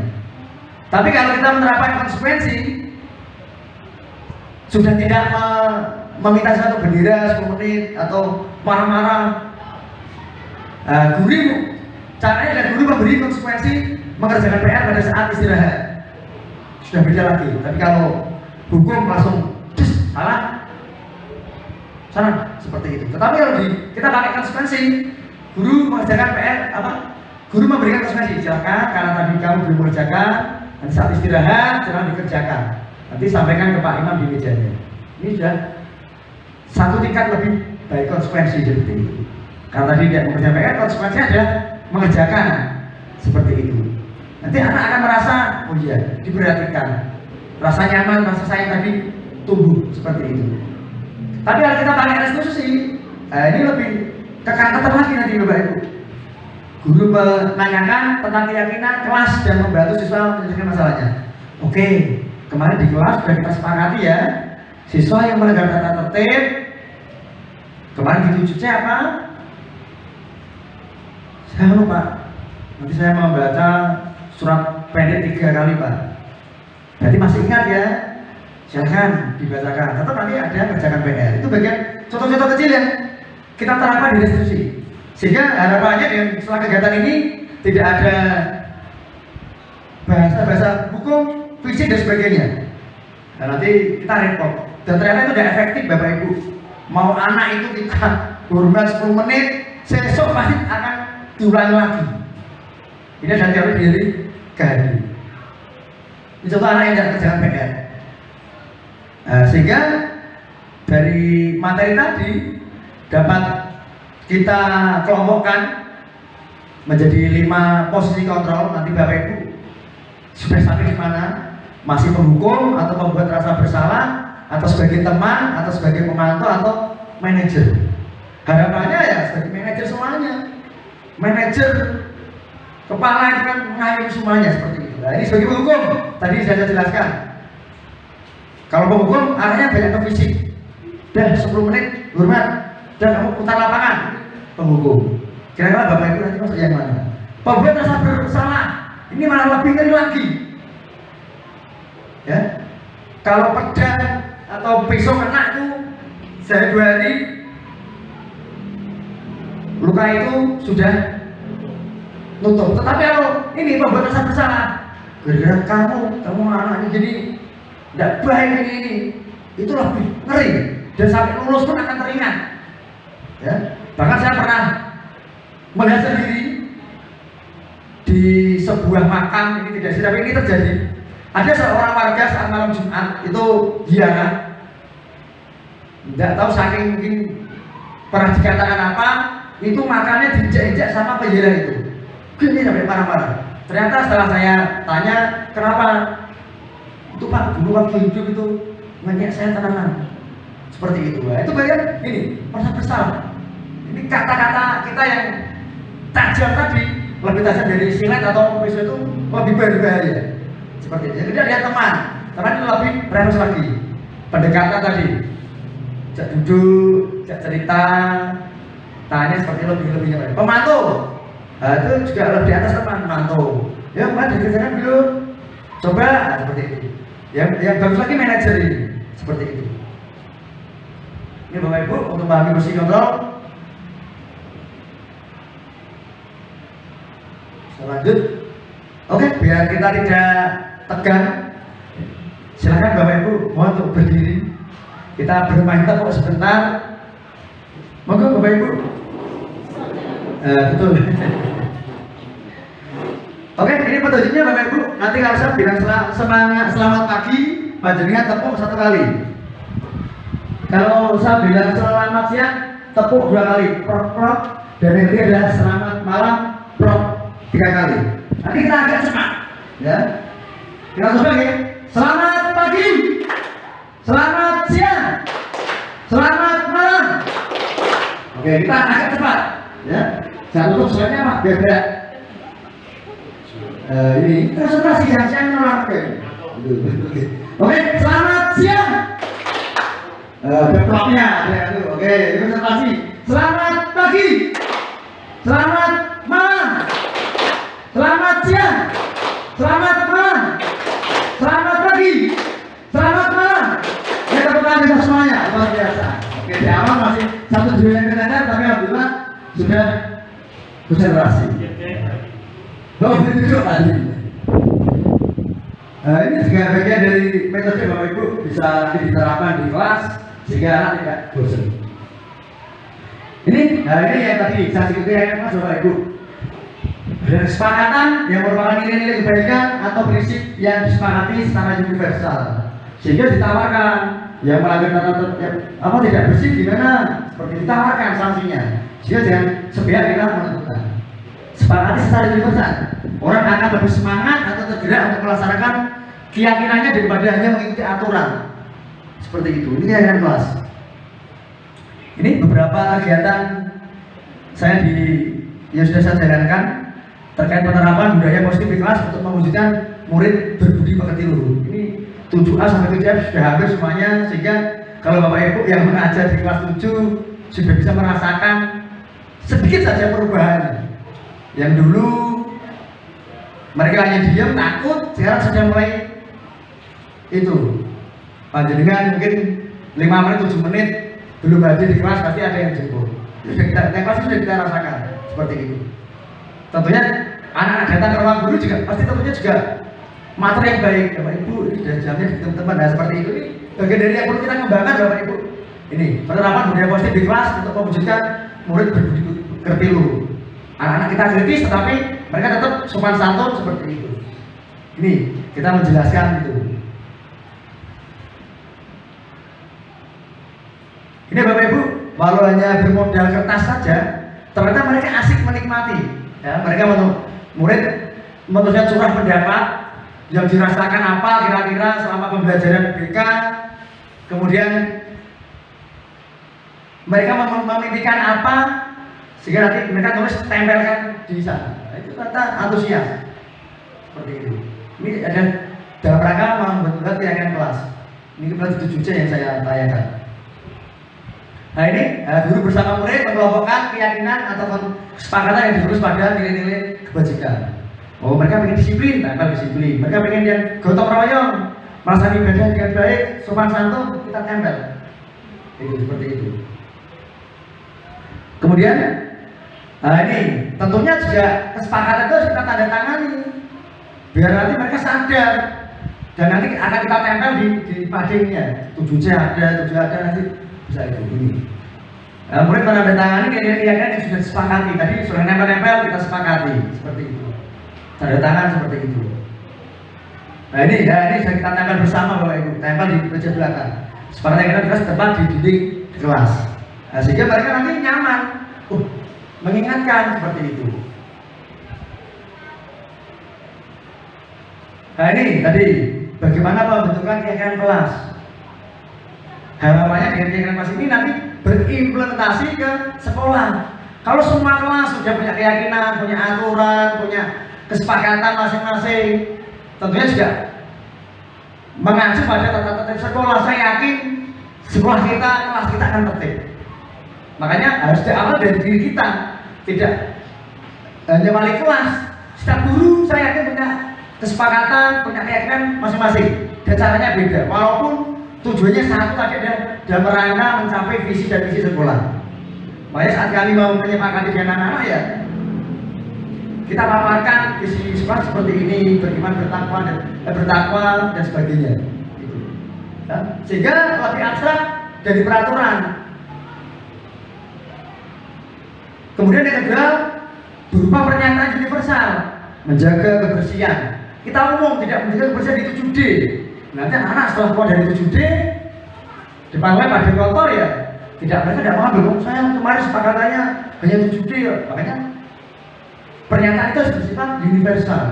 Tapi kalau kita menerapkan konsekuensi, sudah tidak meminta satu bendera 10 menit atau marah-marah, guru caranya adalah guru memberi konsekuensi mengerjakan PR pada saat istirahat. Sudah beda lagi. Tapi kalau hukum langsung salah, seperti itu. Tetapi kalau kita pakai konsekuensi, guru mengerjakan PR guru memberikan konsekuensi, silakan karena tadi kamu belum mengerjakan, nanti saat istirahat jangan dikerjakan. Nanti sampaikan ke Pak Imam di mejanya. Ini sudah satu tingkat lebih baik konsekuensi seperti itu. Karena tadi tidak mengerjakan PR, konsekuensinya adalah mengerjakan seperti itu. Nanti anak akan merasa, oh iya, diperhatikan, rasa nyaman, rasa sayang tadi tumbuh seperti itu. Tapi kalau kita pakai restitusi, ini lebih ke karakter lagi nanti Bapak Ibu. Guru menanyakan tentang keyakinan kelas dan membantu siswa menyelesaikan masalahnya. Oke, kemarin di kelas sudah kita sepakati ya, siswa yang melanggar tata tertib kemarin ditujukannya apa? Saya lupa. Nanti saya membaca surat pendek 3 kali Pak. Berarti masih ingat ya? Silahkan dibacakan. Tetap nanti ada kerjakan PR. Itu bagian contoh-contoh kecil yang kita terapkan di restitusi. Sehingga harapannya dengan setelah kegiatan ini tidak ada bahasa-bahasa hukum, fisik dan sebagainya. Nah, nanti kita repot. Dan ternyata itu tidak efektif Bapak Ibu. Mau anak itu kita hormat 10 menit, besok pasti akan diulangi lagi. Ini ada teori dari Gandhi. Ini contoh anak yang tidak kerjakan PR. Sehingga dari materi tadi dapat kita kelompokkan menjadi 5 posisi kontrol. Nanti Bapak Ibu sudah sampai di mana? Masih penghukum atau membuat rasa bersalah, atau sebagai teman, atau sebagai pemantau, atau manajer. Harapannya ya sebagai manajer semuanya. Manajer kepala itu kan mengayomi semuanya seperti itu. Nah, ini sebagai penghukum. Tadi saya jelaskan. Kalau penghukum arahnya banyak ke fisik. Dan 10 menit hormat dan kamu putar lapangan. Penghukum. Kira-kira Bapak Ibu nanti masuk yang mana? Pembuat rasa bersalah. Ini malah lebih ngeri lagi. Ya. Kalau pedang atau pisau kena itu sehari 2 hari luka itu sudah nutup. Tetapi kalau ini membuat rasa bersalah, gara-gara kamu anaknya jadi tidak baik ini, itu lebih ngeri dan sampai lulus pun akan teringat. Ya, bahkan saya pernah melihat sendiri di sebuah makam, ini tidak sih, tapi ini terjadi. Ada seorang warga saat malam Jumat itu ziarah, tidak tahu saking mungkin pernah dikatakan apa, itu makannya diinjak-injak sama penjara itu. Gini sampai marah-marah. Ternyata setelah saya tanya kenapa, itu Pak dulu waktu hidup itu ngenyek saya tenanan. Seperti itu. Nah, itu bagian ini merasa bersalah. Ini kata-kata kita yang tajam tadi, lebih tajam dari silet atau pisau itu lebih berbahaya. Seperti itu. Jadi lihat teman itu lebih remes lagi. Pendekatan tadi, jak duduk, jak cerita, tanya seperti lebih. Pemantau, nah, itu juga lebih di atas teman, pemantau. Ya, Mbak dikerjakan belum? Coba seperti itu. Yang bagus lagi manajer ini, seperti itu. Ini Bapak Ibu untuk memahami bersih kontrol. Lanjut. Oke, biar kita tidak tegang, silakan Bapak Ibu mohon untuk berdiri. Kita bermain tepuk sebentar. Monggo Bapak Ibu. Betul. Oke, ini petunjuknya Bapak Ibu. Nanti kalau saya bilang semangat selamat pagi, panjenengan tepuk 1 kali. Kalau saya bilang selamat siang, tepuk 2 kali. Prok prok. Dan yang ketiga adalah selamat malam, prok 3 kali. Nanti kita agak cepat, ya. Kita coba ya. Selamat pagi, selamat siang, selamat malam. Oke, kita agak cepat, ya. Jangan tutup suaranya Pak, biar tidak. Ini konsentrasi siang nolak. Oke, selamat siang. Deploknya, ya itu. Oke, konsentrasi. Selamat pagi, selamat malam. Selamat siang, selamat malam, selamat pagi, selamat malam. Ya tepuk tangan kita semuanya, luar biasa. Oke, di awal masih 1-2 yang kena, tapi alhamdulillah sudah konsentrasi. Oh, itu tadi. Ini juga bagian dari metode Bapak Ibu bisa diterapkan di kelas sehingga anak tidak bosan. Ini yang tadi saya sebutkan Mas Bapak Ibu. Dan kesepakatan yang merupakan nilai-nilai kebaikan atau prinsip yang disepakati secara universal, sehingga ditawarkan yang melanggar apa tidak bersih gimana, seperti ditawarkan sanksinya, sehingga jangan sepihak kita menentukan. Sepakati secara universal, orang akan lebih semangat atau tergerak untuk melaksanakan keyakinannya daripada hanya mengikuti aturan. Seperti itu. Ini kegiatan kelas. Ini beberapa kegiatan yang sudah saya jalankan terkait penerapan budaya positif di kelas untuk mewujudkan murid berbudi pekerti luhur. Ini 7A sampai 7F sudah hampir semuanya, sehingga kalau Bapak Ibu yang mengajar di kelas 7 sudah bisa merasakan sedikit saja perubahan. Yang dulu mereka hanya diam takut, sekarang sudah mulai itu. Panjenengan mungkin 5 menit 7 menit belum hadir di kelas pasti ada yang jemput. Kelas sudah kita rasakan seperti itu. Tentunya anak-anak datang ke ruang guru juga pasti tentunya juga materi yang baik. Bapak Ibu ini sudah jamnya di teman-teman. Nah seperti itu, ini bagian dari yang perlu kita kembangkan Bapak Ibu. Ini penerapan budaya positif di kelas untuk mewujudkan murid berbudi pekerti luhur. Anak-anak kita kritis tetapi mereka tetap sopan santun seperti itu. Ini kita menjelaskan itu. Ini Bapak Ibu, walau hanya bermodal kertas saja, ternyata mereka asik menikmati. Ya, mereka murid menuliskan surah pendapat yang dirasakan apa kira-kira selama pembelajaran BK. Kemudian mereka memimpikan apa, sehingga nanti mereka tulis tempelkan di sana. Itu kata antusias. Seperti itu. Ini ada dalam rangka membentuk keyakinan kelas. Ini kelas 7C yang saya tanyakan. Nah ini guru bersama murid mengelompokkan keyakinan atau kesepakatan yang ditulis pada nilai-nilai kebajikan. Oh mereka ingin disiplin, nah disiplin. Mereka ingin yang gotong royong, merasa ibadah dengan baik, sopan santun, kita tempel. Itu seperti itu. Kemudian, ini tentunya juga kesepakatan itu harus kita tanda tangani, biar nanti mereka sadar dan nanti akan kita tempel di padingnya. 7C ada, 7 ada nanti. Bisa itu ini. Murid menandatangani keyakinan yang sudah disepakati. Tadi sudah nempel-nempel kita sepakati seperti itu. Tanda tangan seperti itu. Nah ini sudah kita tempel bersama Bapak Ibu. Tempel di meja belakang. Sepakati kita tepat di dinding di kelas. Nah, sehingga mereka nanti nyaman, mengingatkan seperti itu. Nah ini tadi bagaimana pembentukan keyakinan kelas. Harapannya dengan keyakinan kelas ini nanti berimplementasi ke sekolah. Kalau semua kelas sudah punya keyakinan, punya aturan, punya kesepakatan masing-masing, tentunya juga mengacu pada tata tertib sekolah. Saya yakin sekolah kita, kelas kita akan tertib. Makanya harus diawal dari diri kita, tidak hanya wali kelas. Setiap guru saya yakin punya kesepakatan, punya keyakinan masing-masing, dan caranya beda. Walaupun tujuannya satu tadi dan merangka mencapai visi dan misi sekolah. Makanya saat kami mau menyepakati dengan anak-anak ya, kita paparkan visi sekolah seperti ini, beriman, bertakwa dan sebagainya. Gitu. Ya, sehingga lebih abstrak dari peraturan. Kemudian yang kedua berupa pernyataan universal, menjaga kebersihan. Kita umum tidak menjaga kebersihan di 7D. Nanti anak-anak setelah keluar dari 7D, depan web ada kotor ya, mereka tidak mengambil. Saya kemarin sepakatannya hanya 7D ya. Makanya pernyataan itu harus bersifat universal.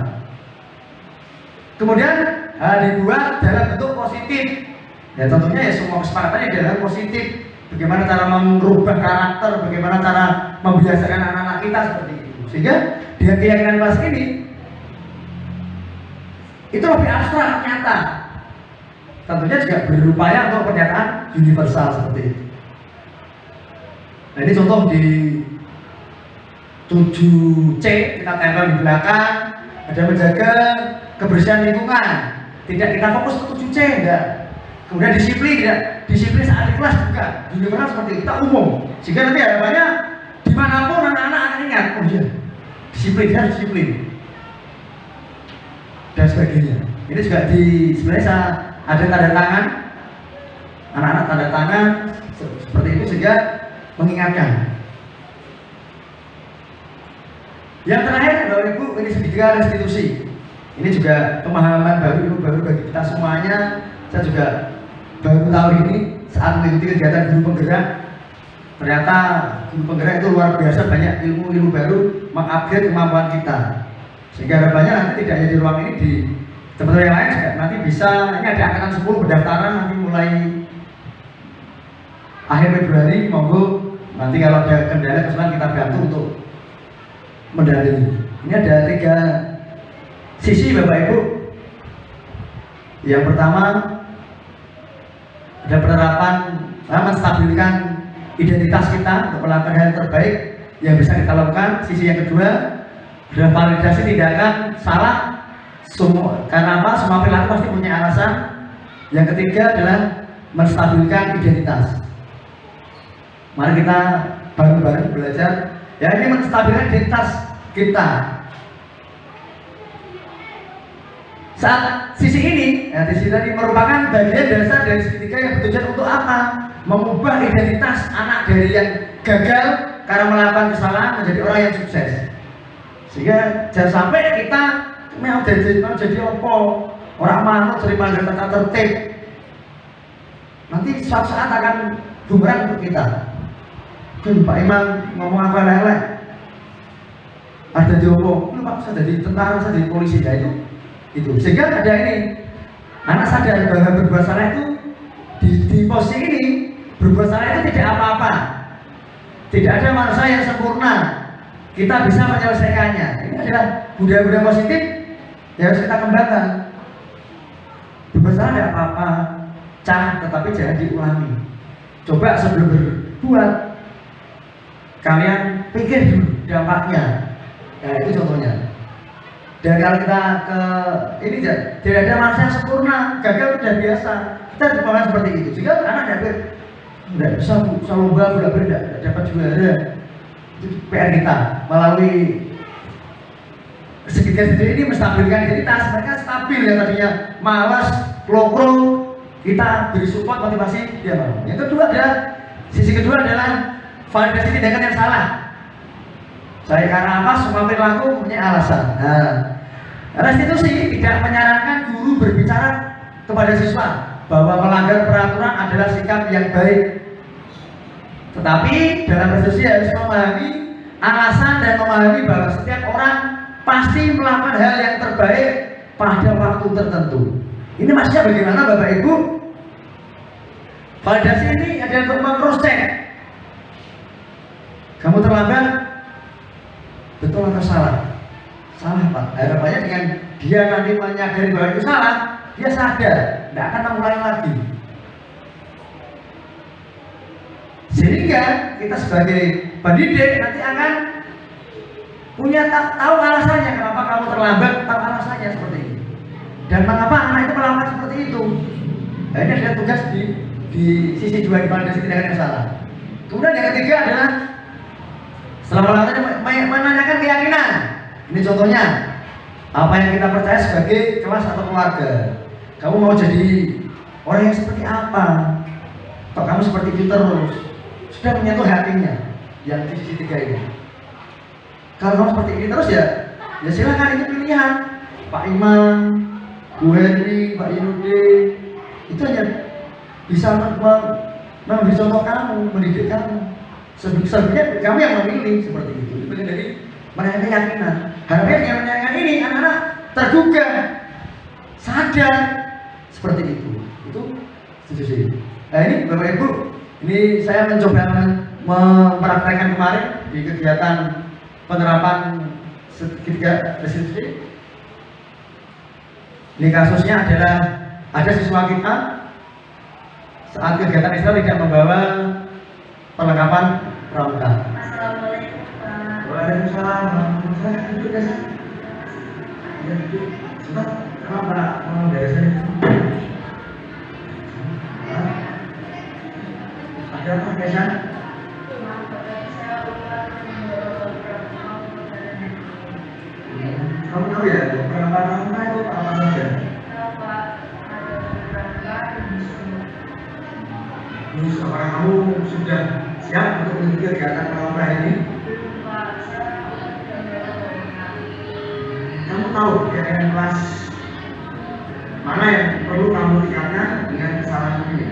Kemudian dibuat dalam bentuk positif. Ya tentunya ya semua kesepakatannya adalah positif. Bagaimana cara merubah karakter, bagaimana cara membiasakan anak-anak kita seperti itu. Sehingga dengan keyakinan kelas ini itu lebih abstrak, nyata. Tentunya juga berupaya untuk pernyataan universal seperti itu. Nah ini contoh di 7C kita tempel di belakang, ada menjaga kebersihan lingkungan. Tidak kita fokus ke 7C, enggak. Kemudian disiplin, tidak disiplin saat di kelas juga. Universal seperti itu, kita umum. Sehingga nanti harapannya dimanapun anak-anak akan ingat, oh iya, disiplin, dia harus disiplin dan sebagainya. Ini juga sebenarnya ada tanda tangan, anak-anak tanda tangan seperti itu sehingga mengingatkan. Yang terakhir Bapak Ibu, ini segitiga restitusi. Ini juga pemahaman baru bagi kita semuanya. Saya juga baru tahu ini saat mengikuti kegiatan guru penggerak. Ternyata guru penggerak itu luar biasa, banyak ilmu-ilmu baru mengupgrade kemampuan kita. Sehingga harapannya nanti tidak hanya di ruang ini, di tempat yang lain juga nanti bisa. Ini ada angkatan 10 pendaftaran nanti mulai akhir Februari. Monggo nanti kalau ada kendala kesulitan kita bantu untuk mendampingi. Ini ada 3 sisi Bapak Ibu. Yang pertama ada penerapan menstabilkan identitas kita untuk melakukan hal terbaik yang bisa kita lakukan. Sisi yang kedua adalah validasi tindakan salah. Karena apa? Semua perilaku pasti punya alasan. Yang ketiga adalah menstabilkan identitas. Mari kita bareng-bareng belajar. Ya ini menstabilkan identitas kita. Saat sisi ini, ya, di sini tadi merupakan bagian dasar dari segitiga yang bertujuan untuk apa? Mengubah identitas anak dari yang gagal karena melakukan kesalahan menjadi orang yang sukses. Sehingga jangan sampai kita mau jadi opo, orang manut terima tata tertib. Nanti suatu saat akan bumerang untuk kita. Pak Imam ngomong apa lele? Ada di opo, lu Pak saya jadi tentara, saya jadi polisi, ya itu. Sehingga ada ini, anak sadar bahwa berbuat salah itu di posisi ini, berbuat salah itu tidak apa-apa. Tidak ada manusia yang sempurna. Kita bisa menyelesaikannya. Ini adalah budaya-budaya positif yang harus kita kembangkan. Berbuat salah tidak apa-apa, tetapi jangan diulangi. Coba sebelum berbuat, kalian pikir dulu dampaknya. Nah itu contohnya. Dan kalau kita ke ini tidak ada manusia yang sempurna, gagal sudah biasa. Kita dipakai seperti itu. Jika anak tidak bisa lomba, tidak dapat juara, itu PR kita melalui segitiga ini menstabilkan identitas. Mereka stabil yang tadinya malas, klokro, kita beri support, motivasi dia mau. Yang kedua adalah sisi kedua adalah validasi tindakan yang salah. Saya karena apa? Semua perilaku punya alasan. Restitusi tidak menyarankan guru berbicara kepada siswa bahwa melanggar peraturan adalah sikap yang baik. Tetapi dalam restitusi harus memahami alasan dan memahami bahwa setiap orang pasti melakukan hal yang terbaik pada waktu tertentu. Ini maksudnya bagaimana Bapak Ibu? Validasi ini adalah untuk meng-cross check. Kamu terlambat, betul atau salah? Salah Pak. Harapannya dengan dia nanti menyadari bahwa itu salah, dia sadar, tidak akan mengulangi lagi. Sehingga kita sebagai pendidik nanti akan punya tahu alasannya kenapa kamu terlambat, tahu alasannya seperti ini. Dan mengapa anak itu melakukan seperti itu. Nah, ini adalah tugas di sisi dua validasi tindakan yang salah. Kemudian yang ketiga adalah setelah melakukan menanyakan keyakinan. Ini contohnya apa yang kita percaya sebagai kelas atau keluarga. Kamu mau jadi orang yang seperti apa? Atau kamu seperti itu terus? Sudah menyentuh hatinya yang di sisi tiga ini. Kalau kamu seperti ini terus ya silakan, itu pilihan. Pak Imam, Bu Henry, Pak Yudi, itu hanya bisa memberi contoh kamu, mendidik kamu. Sebenarnya kamu yang memilih seperti itu. Itu bagian dari menanyakan keyakinan. Harapnya dengan menanyakan ini anak-anak tergugah, sadar seperti itu. Itu setuju. Nah ini Bapak Ibu, ini saya mencoba mempraktekkan kemarin di kegiatan penerapan ketiga restitusi. Ini kasusnya adalah ada siswa kita saat kegiatan Islam tidak membawa perlengkapan pramuka. Assalamualaikum Pak. Waalaikumsalam. Ya, Pak. Kenapa mau dari sini? Ada apa Kesan? Kamu tahu ya, perlengkapan pramuka itu apa saja? Apakah kamu sudah siap untuk mengikuti kegiatan pramuka ini? Kamu tahu kegiatan kelas mana yang perlu kamu tingkatkan dengan kesalahan ini?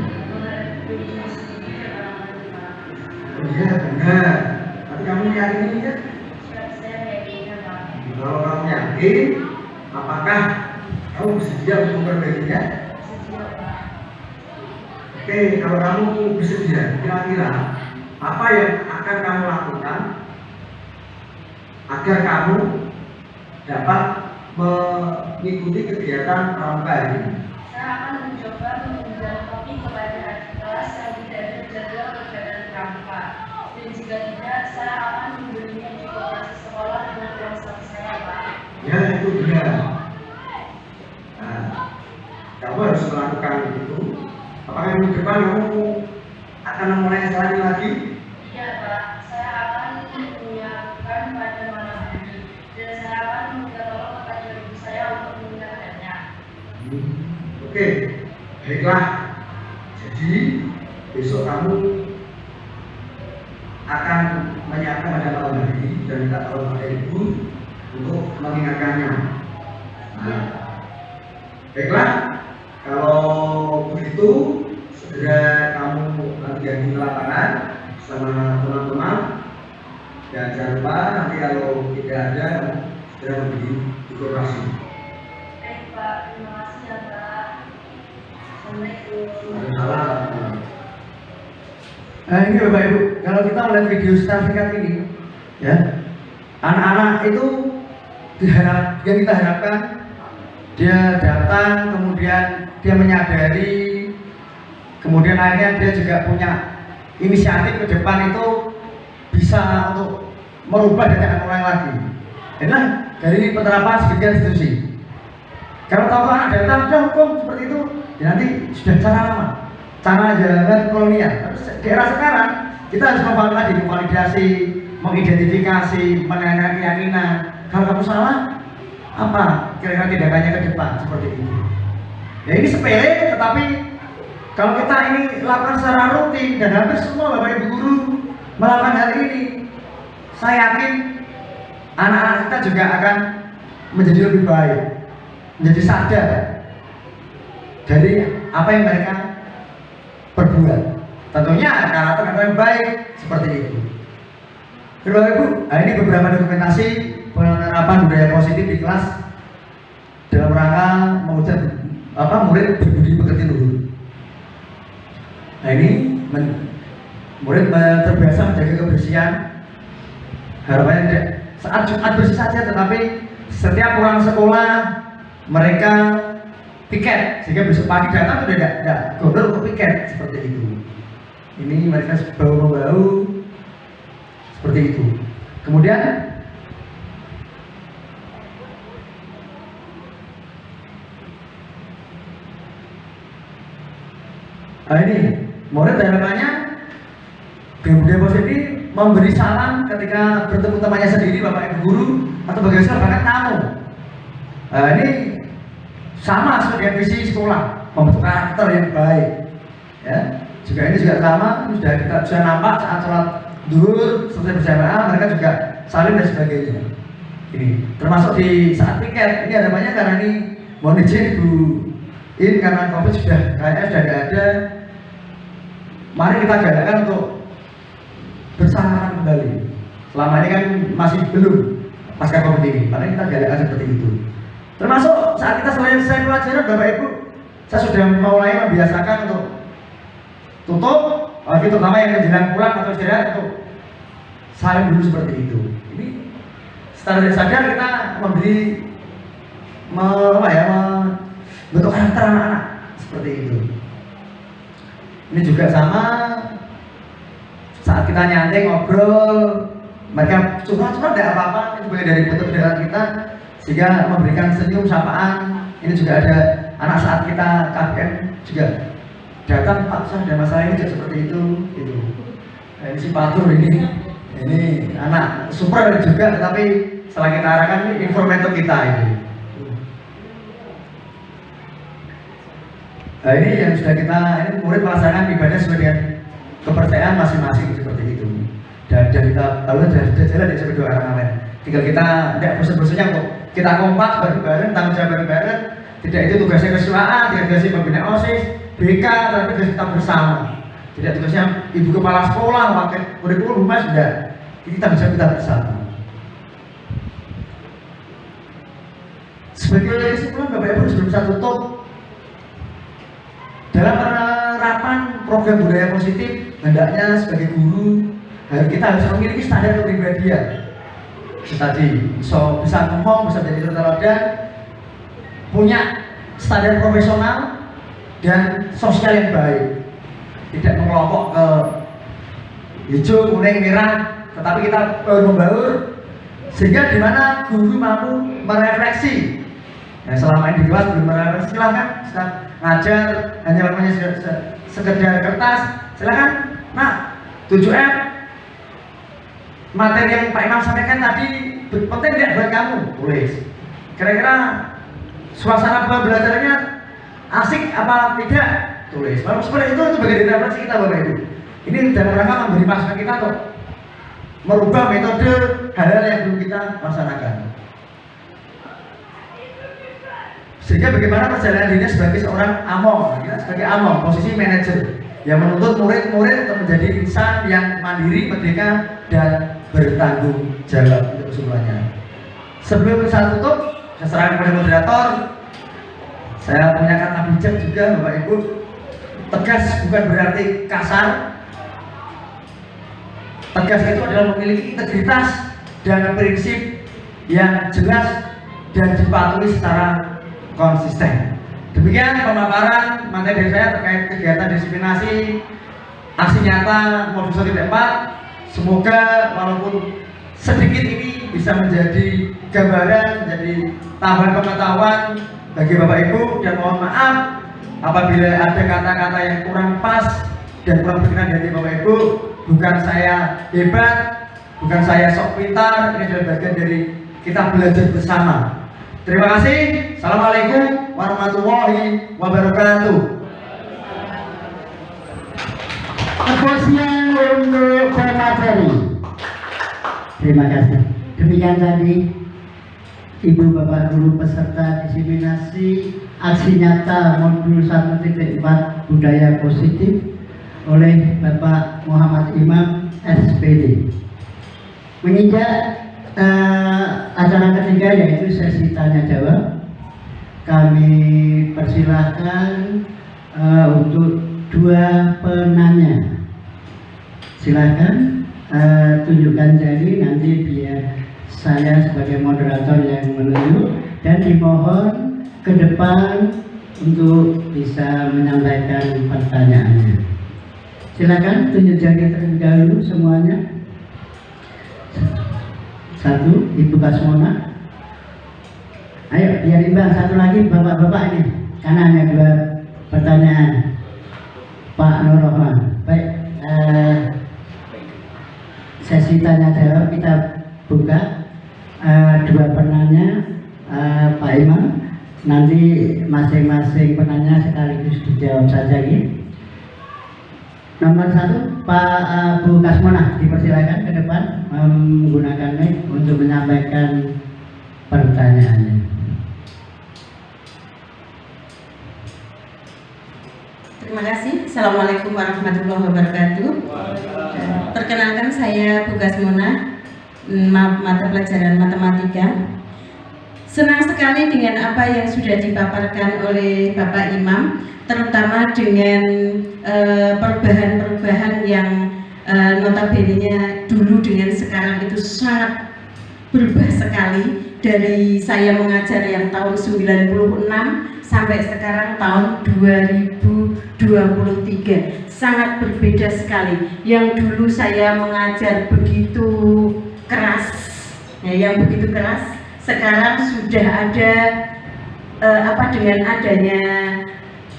Oh iya benar. Tapi kamu yakin ini ya? Kalau kamu yakin, apakah kamu bersedia untuk memperbaikinya? Oke, kalau kamu bersedia, kira-kira apa yang akan kamu lakukan agar kamu dapat mengikuti kegiatan pramuka ini? Saya akan mencoba meminjam kopi kepada adik kelas yang tidak ada jadwal kegiatan pramuka. Dan jika tidak, saya akan membelinya di koperasi sekolah dengan uang saku saya, Pak. Ya, itu benar. Nah, kamu harus melakukan itu. Apakah minggu depan kamu akan memulai sekali lagi? Iya Pak, saya akan menyiapkan pada malam hari. Dan saya akan meminta tolong kepada ibu saya untuk mengingatkannya. Oke, baiklah. Jadi besok kamu akan menyiapkan pada malam hari dan minta tolong pada ibu untuk mengingatkannya. Nah, baiklah. Kalau begitu, segera kamu nanti di lapangan bersama teman-teman. Dan jangan lupa nanti kalau tidak ada, segera membeli di koperasi. Baik Pak, terima kasih ya Pak. Assalamualaikum. Waalaikumsalam. Nah ini Bapak Ibu, kalau kita melihat video sertifikat ini, ya, anak-anak itu yang kita harapkan dia datang, kemudian dia menyadari, kemudian akhirnya dia juga punya inisiatif ke depan itu bisa untuk merubah dan tidak mengulang lagi. Inilah dari penerapan sebagai institusi. Kalau tahu anak datang sudah hukum seperti itu, ya nanti sudah cara lama, cara jalan kolonial. Di era sekarang kita harus memvalidasi, mengidentifikasi, menanyakan keyakinan. Kalau kamu salah, apa kira-kira tindakannya ke depan seperti ini? Ya ini sepele, tetapi kalau kita ini lakukan secara rutin dan hampir semua Bapak Ibu guru melakukan hal ini, saya yakin anak-anak kita juga akan menjadi lebih baik, menjadi sadar dari apa yang mereka perbuat. tentunya karakter yang baik seperti itu. Bapak Ibu, ini beberapa dokumentasi penerapan budaya positif di kelas dalam rangka mewujud murid berbudi pekerti luhur. Nah ini murid terbiasa menjaga kebersihan. Harapannya tidak saat Jumat bersih saja, tetapi setiap pulang sekolah mereka piket, sehingga besok pagi datang sudah tidak gondol untuk piket seperti itu. Ini mereka bau-bau seperti itu. Kemudian ini murid harapannya budaya positif memberi salam ketika bertemu temannya sendiri, bapak ibu guru atau bagaimana bahkan tamu. Ini sama sebagai visi sekolah, membentuk karakter yang baik. Ya, juga ini juga sama, sudah kita sudah nampak saat sholat duhur selesai berjamaah mereka juga saling dan sebagainya. Ini termasuk di saat piket. Ini harapannya karena ini mohon izin Bu In, karena COVID sudah kayaknya sudah tidak ada. Mari kita galakkan untuk bersama kembali. Selama ini kan masih belum pasca COVID ini, mari kita galakkan seperti itu. Termasuk saat kita selesai pelajaran, Bapak Ibu, saya sudah mulai membiasakan untuk tutup, bagi terutama yang menjelang pulang atau istirahat untuk saling dulu seperti itu. Ini secara sadar kita memberi bentuk karakter anak-anak seperti itu. Ini juga sama saat kita nyantai ngobrol, mereka curhat-curhat tidak apa-apa, ini sebagai dari bentuk kedekatan kita, sehingga memberikan senyum sapaan. Ini juga ada anak saat kita KBM juga datang, Pak saya ada masalah ini juga seperti itu. Nah, ini si Patur ini anak super juga, tetapi setelah kita arahkan ini informator kita ini. Nah, ini yang sudah kita, ini murid melaksanakan ibadah sesuai dengan kepercayaan masing-masing seperti itu. Dan kita kalau sudah jalan ya seperti orang lain. Tinggal kita tidak bosan-bosannya untuk kita kompak bareng-bareng, tanggung jawab bareng-bareng. Tidak itu tugasnya kesuaan, tidak tugasnya pembina OSIS, BK, tapi tugas kita bersama. Tidak tugasnya ibu kepala sekolah, wakil kurikulum humas, sudah. Ini tanggung jawab kita bersama. Sebagai kesimpulan Bapak Ibu sebelum saya tutup, dalam penerapan program budaya positif, hendaknya sebagai guru kita harus memiliki standar kepribadian. Tadi bisa ngomong, bisa jadi teladan, punya standar profesional dan sosial yang baik. Tidak mengelompok ke hijau, kuning, merah, tetapi kita membaur sehingga di mana guru mampu merefleksi. Nah, selama ini di kelas belum merefleksi, silahkan ngajar hanya namanya sekedar kertas, silakan. Nah, 7M materi yang Pak Imam sampaikan tadi penting tidak buat kamu, tulis. Kira-kira suasana pembelajarannya asik apa tidak, tulis. Lalu seperti itu bagian dari refleksi kita Bapak Ibu. Ini dalam rangka memberi masukan kita untuk merubah metode hal-hal yang belum kita laksanakan. Sehingga bagaimana perjalanan dirinya sebagai seorang among, kita sebagai among, posisi manajer yang menuntut murid-murid untuk menjadi insan yang mandiri, merdeka, dan bertanggung jawab untuk keseluruhannya. Sebelum saya tutup, saya serahkan kepada moderator. Saya punya kata bijak juga Bapak Ibu. Tegas bukan berarti kasar. Tegas itu adalah memiliki integritas dan prinsip yang jelas dan dipatuhi secara konsisten. Demikian pemaparan materi dari saya terkait kegiatan disiplinasi aksi nyata modul 1.4. Semoga walaupun sedikit ini bisa menjadi gambaran, menjadi tambahan pengetahuan bagi Bapak Ibu, dan mohon maaf apabila ada kata-kata yang kurang pas dan kurang berkenan di hati Bapak Ibu. Bukan saya hebat, bukan saya sok pintar, ini adalah bagian dari kita belajar bersama. Terima kasih. Assalamualaikum warahmatullahi wabarakatuh. Keputusan untuk pemateri. Terima kasih. Demikian tadi Ibu Bapak Guru peserta disiplinasi aksi nyata modul 1.4 budaya positif. oleh Bapak Muhammad Imam SPD. Menginjak acara ketiga yaitu sesi tanya jawab, kami persilahkan untuk dua penanya. Silakan tunjukkan jari, nanti biar saya sebagai moderator yang menunjuk, dan dimohon ke depan untuk bisa menyampaikan pertanyaannya. Silakan tunjuk jari terlebih dahulu semuanya. Satu, Ibu Kasmona. Ayo, biar imbang. Satu lagi, bapak-bapak ini, karena hanya dua pertanyaan. Pak Nur Rahman. Baik, sesi tanya jawab kita buka. Dua penanya, Pak Imam. Nanti masing-masing penanya sekaligus dijawab saja gitu. Nomor satu, Pak Bu Kasmona, dipersilakan ke depan menggunakan mic untuk menyampaikan pertanyaannya. Terima kasih. Assalamualaikum warahmatullahi wabarakatuh. Perkenalkan, saya Bu Kasmona, mata pelajaran matematika. Senang sekali dengan apa yang sudah dipaparkan oleh Bapak Imam, terutama dengan perubahan-perubahan yang notabene-nya dulu dengan sekarang itu sangat berubah sekali. Dari saya mengajar yang tahun 96 sampai sekarang tahun 2023 sangat berbeda sekali. Yang dulu saya mengajar begitu keras, yang begitu keras, sekarang sudah ada dengan adanya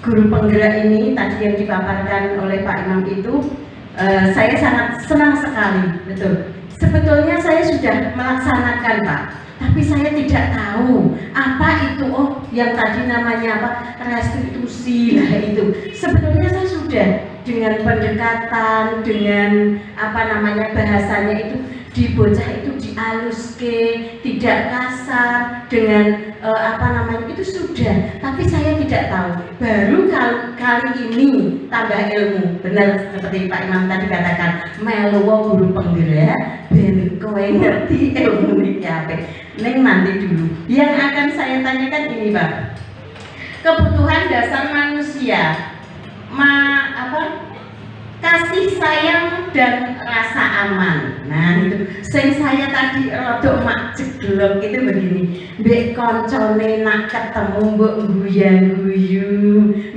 guru penggerak ini tadi yang dipaparkan oleh Pak Imam itu, saya sangat senang sekali. Betul. Sebetulnya saya sudah melaksanakan, Pak, tapi saya tidak tahu apa itu. Oh, yang tadi namanya apa? Restitusi lah itu. Sebetulnya saya sudah dengan pendekatan, dengan bahasanya itu di bocah itu dialuske, tidak kasar, dengan itu sudah, tapi saya tidak tahu. Baru kali ini tambah ilmu, benar seperti Pak Imam tadi katakan, melu guru penggerak ben kowe ngerti ilmu iki apik. Neng nanti dulu. Yang akan saya tanyakan ini, Pak. Kebutuhan dasar manusia, kasih sayang dan rasa aman. Nah itu, saya tadi rodok mak jeglok itu begini. Mbek koncone nak ketemu mbok guyan-guyu,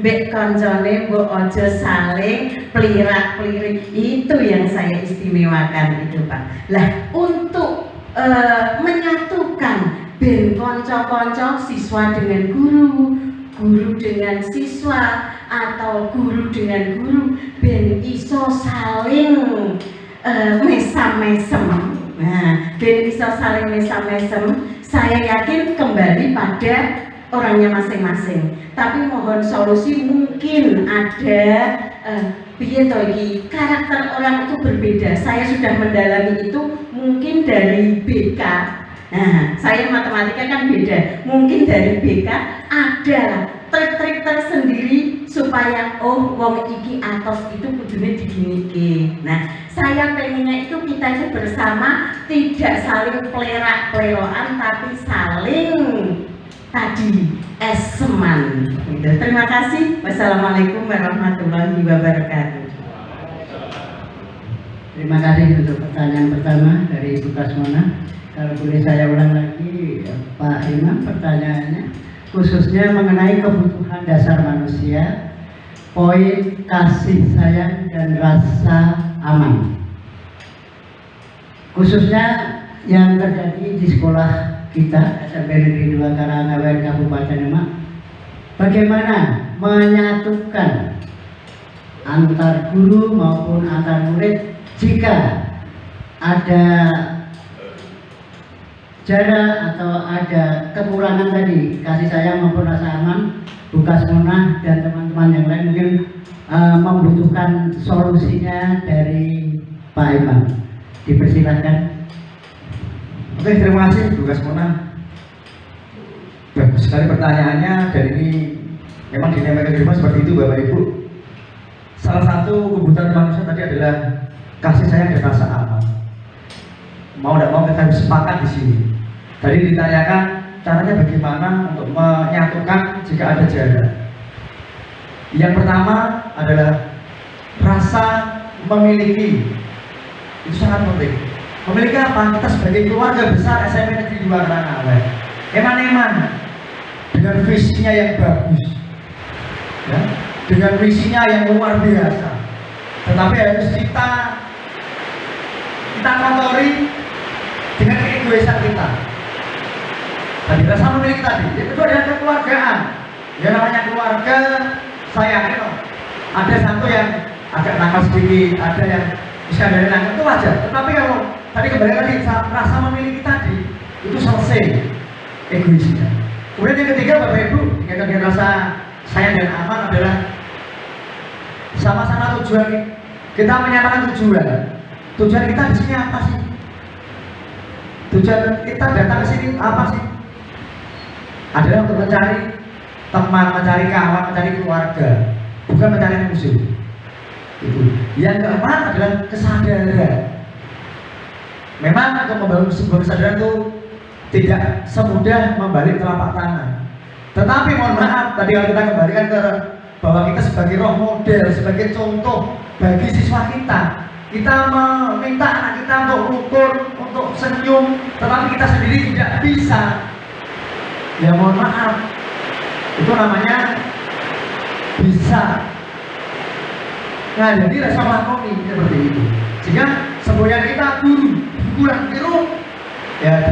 mbek koncone mbok ojo saling plirak-plirik. Itu yang saya istimewakan itu, Pak. Lah untuk menyatukan ben konco-konco siswa dengan guru, guru dengan siswa, atau guru dengan guru, ben iso saling mesam-mesem. Nah, ben iso saling mesam-mesem, saya yakin kembali pada orangnya masing-masing. Tapi mohon solusi, mungkin ada karakter orang itu berbeda. Saya sudah mendalami itu, mungkin dari BK. Nah, saya matematika kan beda. Mungkin dari BK ada trik-trik tersendiri supaya wong iki atos itu kudune diginike. Nah, saya pengennya itu kita itu bersama, tidak saling plerak-plerokan, tapi saling tadi eseman. Gitu. Terima kasih. Wassalamualaikum warahmatullahi wabarakatuh. Terima kasih untuk pertanyaan pertama dari Ibu Kasmona. Kalau boleh saya ulang lagi, Pak Imam, pertanyaannya khususnya mengenai kebutuhan dasar manusia, poin kasih sayang dan rasa aman. Khususnya yang terjadi di sekolah kita, SMP Negeri 2 Karanggawer Kabupaten Demak, bagaimana menyatukan antar guru maupun antar murid jika ada jarak atau ada kekurangan tadi, kasih sayang maupun rasa aman. Bu Kasmona dan teman-teman yang lain mungkin membutuhkan solusinya dari Pak Imam. Dipersilahkan. Oke, terima kasih Bu Kasmona. Bagus sekali pertanyaannya, dan ini memang dinamika di rumah seperti itu, Bapak Ibu. salah satu kebutuhan manusia tadi adalah kasih sayang dan rasa aman. Mau tidak mau kita harus sepakat di sini. Tadi ditanyakan caranya bagaimana untuk menyatukan jika ada jarak. Yang pertama adalah rasa memiliki. Itu sangat penting. Memiliki apa? Kita sebagai keluarga besar SMP Negeri 2 Karangawai, eman-eman dengan visinya yang bagus, ya, dengan visinya yang luar biasa. Tetapi harus kita kotori dengan keegoisan kita. Tadi rasa memiliki tadi. Yang kedua adalah kekeluargaan. Ya namanya keluarga, saya ada satu yang agak nakal sedikit, ada yang bisa dari nakal, itu wajar. Tetapi kalau tadi kembali lagi rasa memiliki tadi itu selesai egoisnya. Kemudian yang ketiga Bapak Ibu, yang rasa sayang dan aman adalah sama-sama tujuan. Kita menyatakan tujuan. Tujuan kita di sini apa sih? Tujuan kita datang ke sini apa sih? Adalah untuk mencari teman, mencari kawan, mencari keluarga, bukan mencari musuh. Itu. Yang keempat adalah kesadaran. Memang untuk membangun sebuah kesadaran itu tidak semudah membalik telapak tangan. Tetapi mohon maaf, tadi kalau kita kembalikan ke bahwa kita sebagai role model, sebagai contoh bagi siswa kita meminta anak kita untuk rukun, untuk senyum, tetapi kita sendiri tidak bisa. Ya mohon maaf, itu namanya bisa jadi rasa makomi seperti itu. Sehingga semboyan kita kurang biru, ya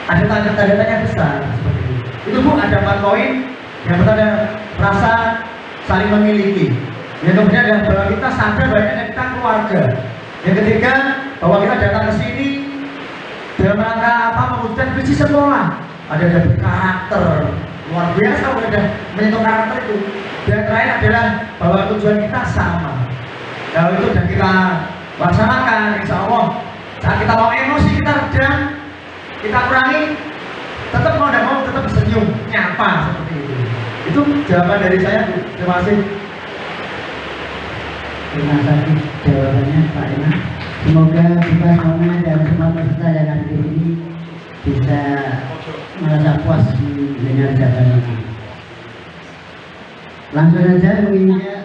ada tanda-tandanya besar seperti itu. Itu Bu, ada 4 poin. Yang pertama rasa saling memiliki. Yang kemudian adalah bahwa kita sadar bahwa kita keluarga. Yang ketiga bahwa kita datang ke sini dalam rangka apa, mewujudkan visi sekolah. Ada karakter luar biasa, udah menyentuh karakter itu. Dan terakhir adalah bahwa tujuan kita sama. Kalau itu sudah kita laksanakan, insya Allah saat kita mau emosi kita redam, kita kurangi, tetap mau tidak mau tetap senyum, nyapa seperti itu. Itu jawaban dari saya. Terima kasih. Terima kasih jawabannya Pak Imam. Semoga kita semua dan semua peserta yang ada di sini bisa merasa puas mendengar jawaban ini. Langsung saja mengingat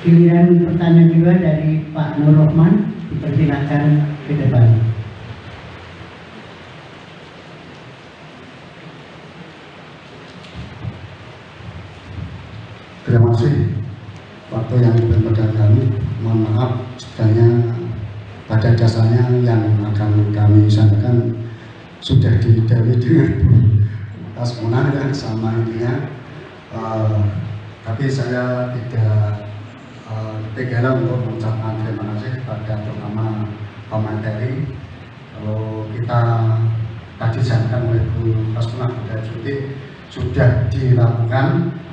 giliran pertanyaan kedua dari Pak Nur Rahman, dipersilakan ke depan. Terima kasih waktu yang diberikan kami. Mohon maaf sebenarnya pada dasarnya yang akan kami sampaikan sudah didahului dengan Bu Asmona ya, sama intinya. Tapi saya tidak ketinggalan untuk mengucapkan terima kasih kepada terutama Pak Menteri. Kalau kita tadi disampaikan oleh Bu Asmona sudah dilakukan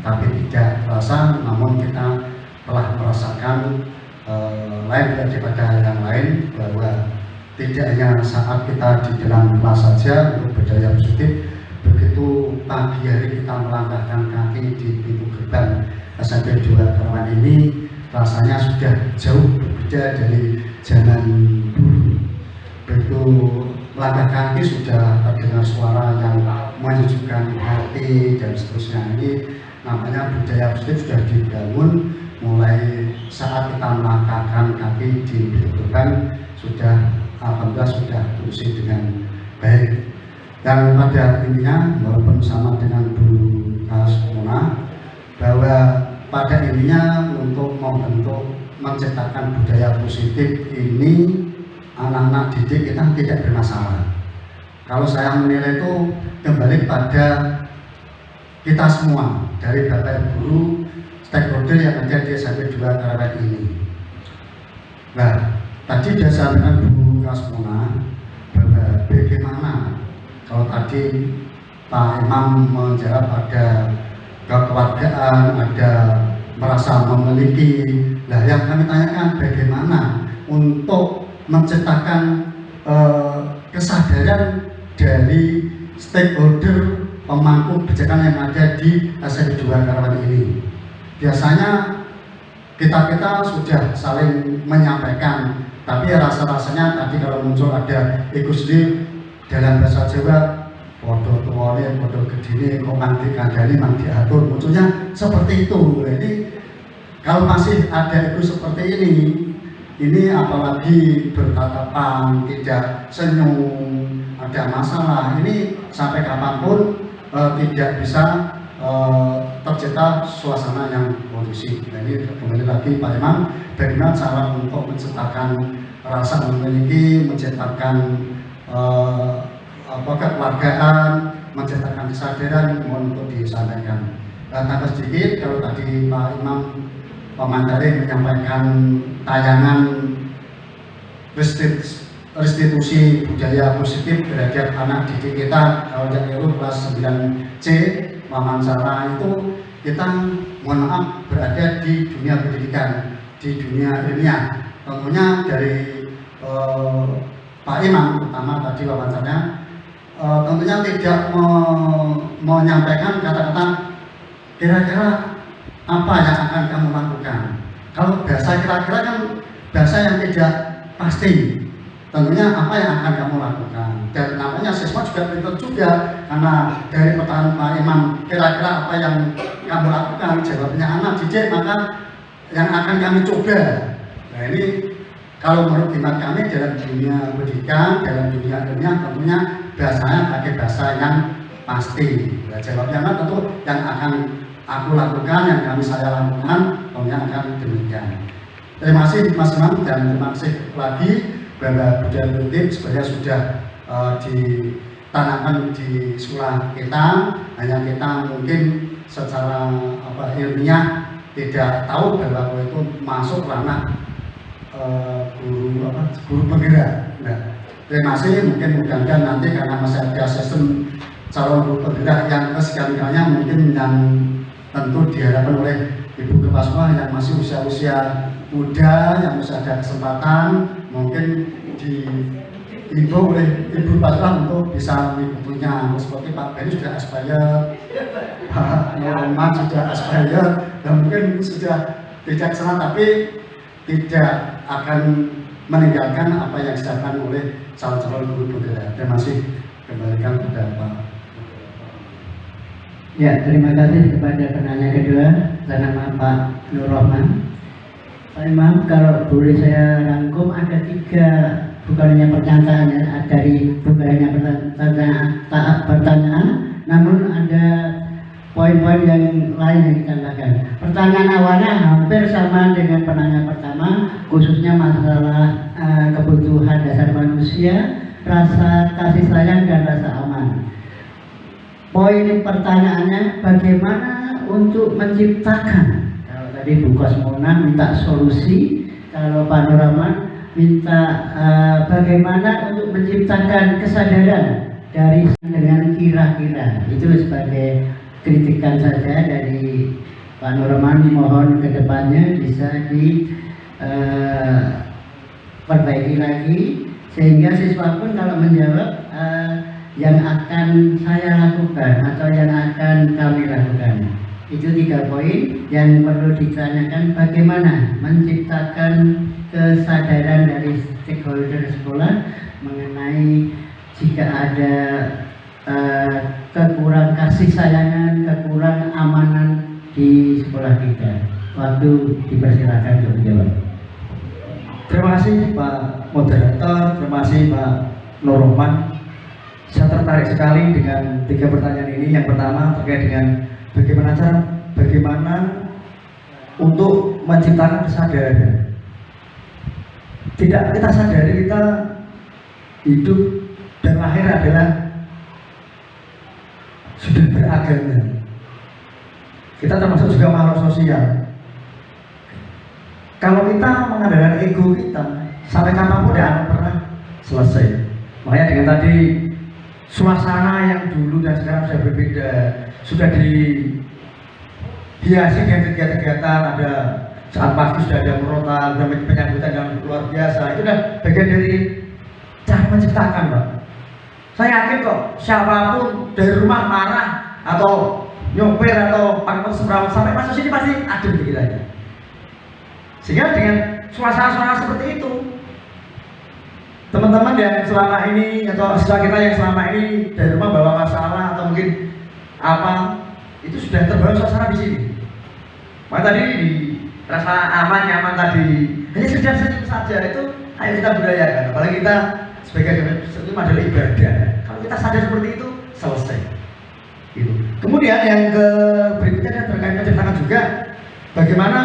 tapi tidak terasa, namun kita telah merasakan lain daripada yang lain, bahwa tidak hanya saat kita di dalam kelas saja untuk berdaya positif, begitu pagi hari kita melangkahkan kaki di pintu gerbang SMP 2 Karangawai ini, rasanya sudah jauh berbeda dari zaman dulu. Begitu melangkah kaki sudah terdengar suara yang menyejukkan hati dan seterusnya. Ini namanya budaya positif sudah dibangun mulai saat kita melangkahkan kaki di pintu gerbang, sudah alhamdulillah sudah fungsi dengan baik. Dan pada intinya walaupun sama dengan Bu Asmona, bahwa pada intinya untuk membentuk menciptakan budaya positif ini anak-anak didik kita tidak bermasalah. Kalau saya menilai itu kembali pada kita semua, dari Bapak Guru, stakeholder yang ada di SMP 2 Karangawai ini. Nah, tadi disampaikan Bu Asmona bahwa bagaimana kalau tadi Pak Imam menjawab ada kekeluargaan, ada merasa memiliki. Nah, yang kami tanyakan bagaimana untuk menciptakan kesadaran dari stakeholder pemangku kebijakan yang ada di SMP 2 Karangawai ini. Biasanya kita sudah saling menyampaikan, tapi rasa-rasanya tadi kalau muncul ada ego sendiri dalam bahasa Jawa, podo tuwane, podo gedine, kok nanti kandani mang diatur, munculnya seperti itu. Ini kalau masih ada ego seperti ini apalagi bertatapan, tidak senyum, ada masalah, ini sampai kapanpun tidak bisa tercipta suasana yang kondusif. Jadi kembali lagi Pak Imam, bagaimana cara untuk menciptakan rasa memiliki, menciptakan kekeluargaan, menciptakan kesadaran, mohon untuk disampaikan. Tambah sedikit, kalau tadi Pak Imam Pemandare menyampaikan tayangan restitusi budaya positif terhadap anak didik kita, kalau yang kelas 9C wawancara itu, kita mohon maaf berada di dunia pendidikan, di dunia ilmiah. Tentunya dari Pak Imam pertama tadi wawancaranya tentunya tidak menyampaikan kata-kata kira-kira apa yang akan kamu lakukan. Kalau bahasa kira-kira kan bahasa yang tidak pasti. Tentunya apa yang akan kamu lakukan, dan namanya siswa juga pintar juga, karena dari pertanyaan Pak Imam kira-kira apa yang kamu lakukan, jawabnya anak didik, maka yang akan kami coba. Nah ini kalau menurut khidmat kami dalam dunia pendidikan, dalam dunia ilmiah, tentunya bahasanya pakai bahasa yang pasti. Nah, jawabnya anak tentu yang akan aku lakukan, yang saya lakukan, tentunya akan demikian. Terima kasih Mas Imam, dan terima kasih lagi bahwa budaya politik sebenarnya sudah ditanamkan di sekolah kita, hanya kita mungkin secara ilmiah tidak tahu bahwa itu masuk ranah guru penggerak. Nah, terima kasih, mungkin mudah-mudahan nanti karena masih ada sistem calon guru penggerak yang kesekian-kalinya mungkin yang tentu diharapkan oleh Ibu Kepala Sekolah yang masih usia-usia muda, yang masih ada kesempatan, mungkin diimbau oleh Ibu Pasrah untuk bisa mengikutinya. Seperti Pak Beni sudah aspire, Pak Muhammad sudah aspire, dan mungkin sudah tidak senang, tapi tidak akan meninggalkan apa yang disampaikan oleh calon-calon guru penggerak. Terima kasih, kembalikan kepada Pak. Ya, terima kasih kepada penanya kedua, nama Pak Nur Rahman. Pak Imam, kalau boleh saya rangkum, ada 3 bukan hanya pertanyaan ya, dari bukan hanya pertanyaan, namun ada poin-poin yang lain yang kita lakukan. Pertanyaan awalnya hampir sama dengan penanya pertama, khususnya masalah kebutuhan dasar manusia, rasa kasih sayang dan rasa aman. Poin pertanyaannya, bagaimana untuk menciptakan? Kalau tadi Bu Kosmona minta solusi, kalau Pak Nur Rahman minta bagaimana untuk menciptakan kesadaran dari dengan kira-kira. Itu sebagai kritikan saja dari Pak Nur Rahman, mohon kedepannya bisa diperbaiki lagi sehingga siswa pun kalau menjawab yang akan saya lakukan atau yang akan kami lakukan. Itu 3 poin yang perlu ditanyakan, bagaimana menciptakan kesadaran dari stakeholder sekolah mengenai jika ada kekurang kasih sayangan, kekurang amanan di sekolah kita. Waktu dipersilakan untuk menjawab. Terima kasih Pak Moderator, terima kasih Pak Nur Rahman. Saya tertarik sekali dengan 3 pertanyaan ini. Yang pertama terkait dengan bagaimana untuk menciptakan kesadaran. Tidak kita sadari kita hidup dan lahir adalah sudah beragama. Kita termasuk juga makhluk sosial. Kalau kita mengandalkan ego kita, sampai kapanpun tidak akan pernah selesai. Makanya dengan tadi suasana yang dulu dan sekarang sudah berbeda, sudah dihiasi dengan kegiatan-kegiatan, ada saat pagi sudah ada murotal, sudah penyambutan yang luar biasa. Itu adalah bagian dari cara menciptakan, Pak. Saya yakin kok siapapun dari rumah marah atau nyopir atau pakai semrawut sampai masuk sini pasti adem dikit aja. Sehingga dengan suasana-suasana seperti itu, teman-teman yang selama ini atau siswa kita yang selama ini dari rumah bawa masalah atau mungkin apa, itu sudah terbawa suasana di sini. Maka tadi rasa aman nyaman tadi, hanya sekedar senyum saja itu ayo kita budayakan. Apalagi kita sebagai senyum adalah ibadah. Kalau kita sadar seperti itu, selesai. Gitu. Kemudian yang berikutnya terkait menceritakan juga bagaimana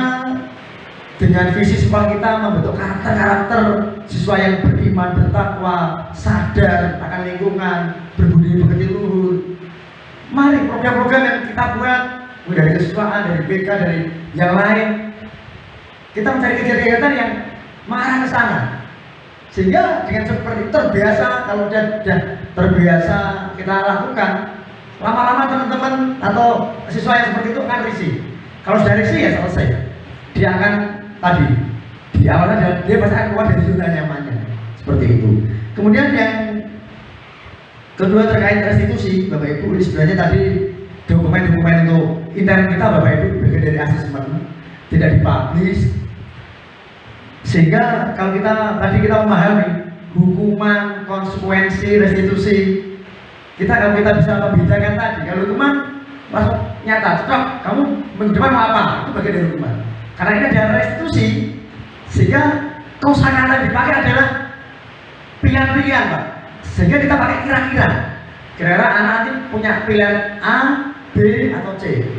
dengan visi sekolah kita membentuk karakter-karakter siswa yang beriman, bertakwa, sadar akan lingkungan, berbudi pekerti luhur. Mari program-program yang kita buat, mulai dari kesiswaan, dari BK, dari yang lain, kita mencari kegiatan-kegiatan yang mengarah ke sana. Sehingga dengan seperti terbiasa, kalau sudah terbiasa kita lakukan, lama-lama teman-teman atau siswa yang seperti itu akan risih. Kalau sudah risih ya selesai. Dia akan tadi di awalnya dia pasti akan keluar dari zona nyamannya. Seperti itu. Kemudian yang kedua terkait restitusi, Bapak Ibu, ini sebenarnya tadi dokumen-dokumen untuk intern kita Bapak Ibu bagian dari asesmen tidak dipublish. Sehingga kalau tadi kita memahami hukuman, konsekuensi, restitusi, kalau kita bisa membedakan tadi, kalau hukuman langsung nyata, stop, kamu minggu depan mau apa? Itu bagian dari hukuman. Karena ini ada restitusi, sehingga kosakata yang dipakai adalah pilihan-pilihan, Pak. Sehingga kita pakai kira-kira. Kira-kira anak nanti punya pilihan A, B, atau C.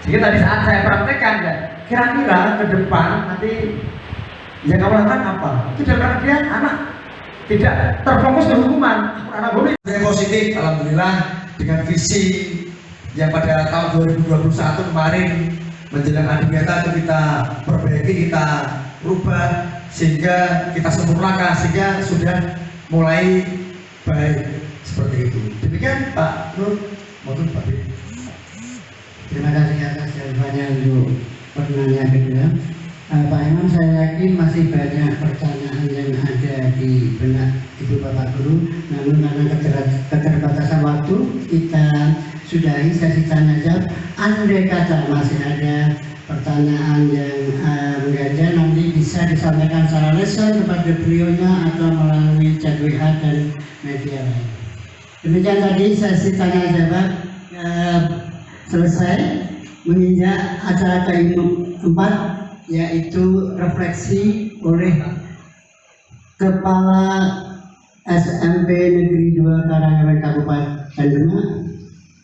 Sehingga tadi saat saya praktekkan, ya, kira-kira ke depan nanti yang kamu lakukan apa? Itu dalam artian anak tidak terfokus ke hukuman. Anak boleh positif, alhamdulillah dengan visi yang pada tahun 2021 kemarin menjelang adu nyata itu kita perbaiki, kita rubah sehingga kita sempurnakan sehingga sudah mulai baik seperti itu. Demikian Pak Nur, mohon Pak. Terima kasih atas jawabannya untuk pertanyaan kedua. Pak Imam, saya yakin masih banyak pertanyaan yang ada di benak Ibu Bapak Guru, namun karena keterbatasan waktu kita sudahi sesi tanya jawab. Andai kata masih ada pertanyaan yang mengganjal, nanti bisa disampaikan secara lisan kepada beliaunya atau melalui chat WA dan media lain. Demikian tadi sesi tanya jawab selesai. Menginjak acara keempat, yaitu refleksi oleh Kepala SMP Negeri 2 Karanganyar Kabupaten Demak,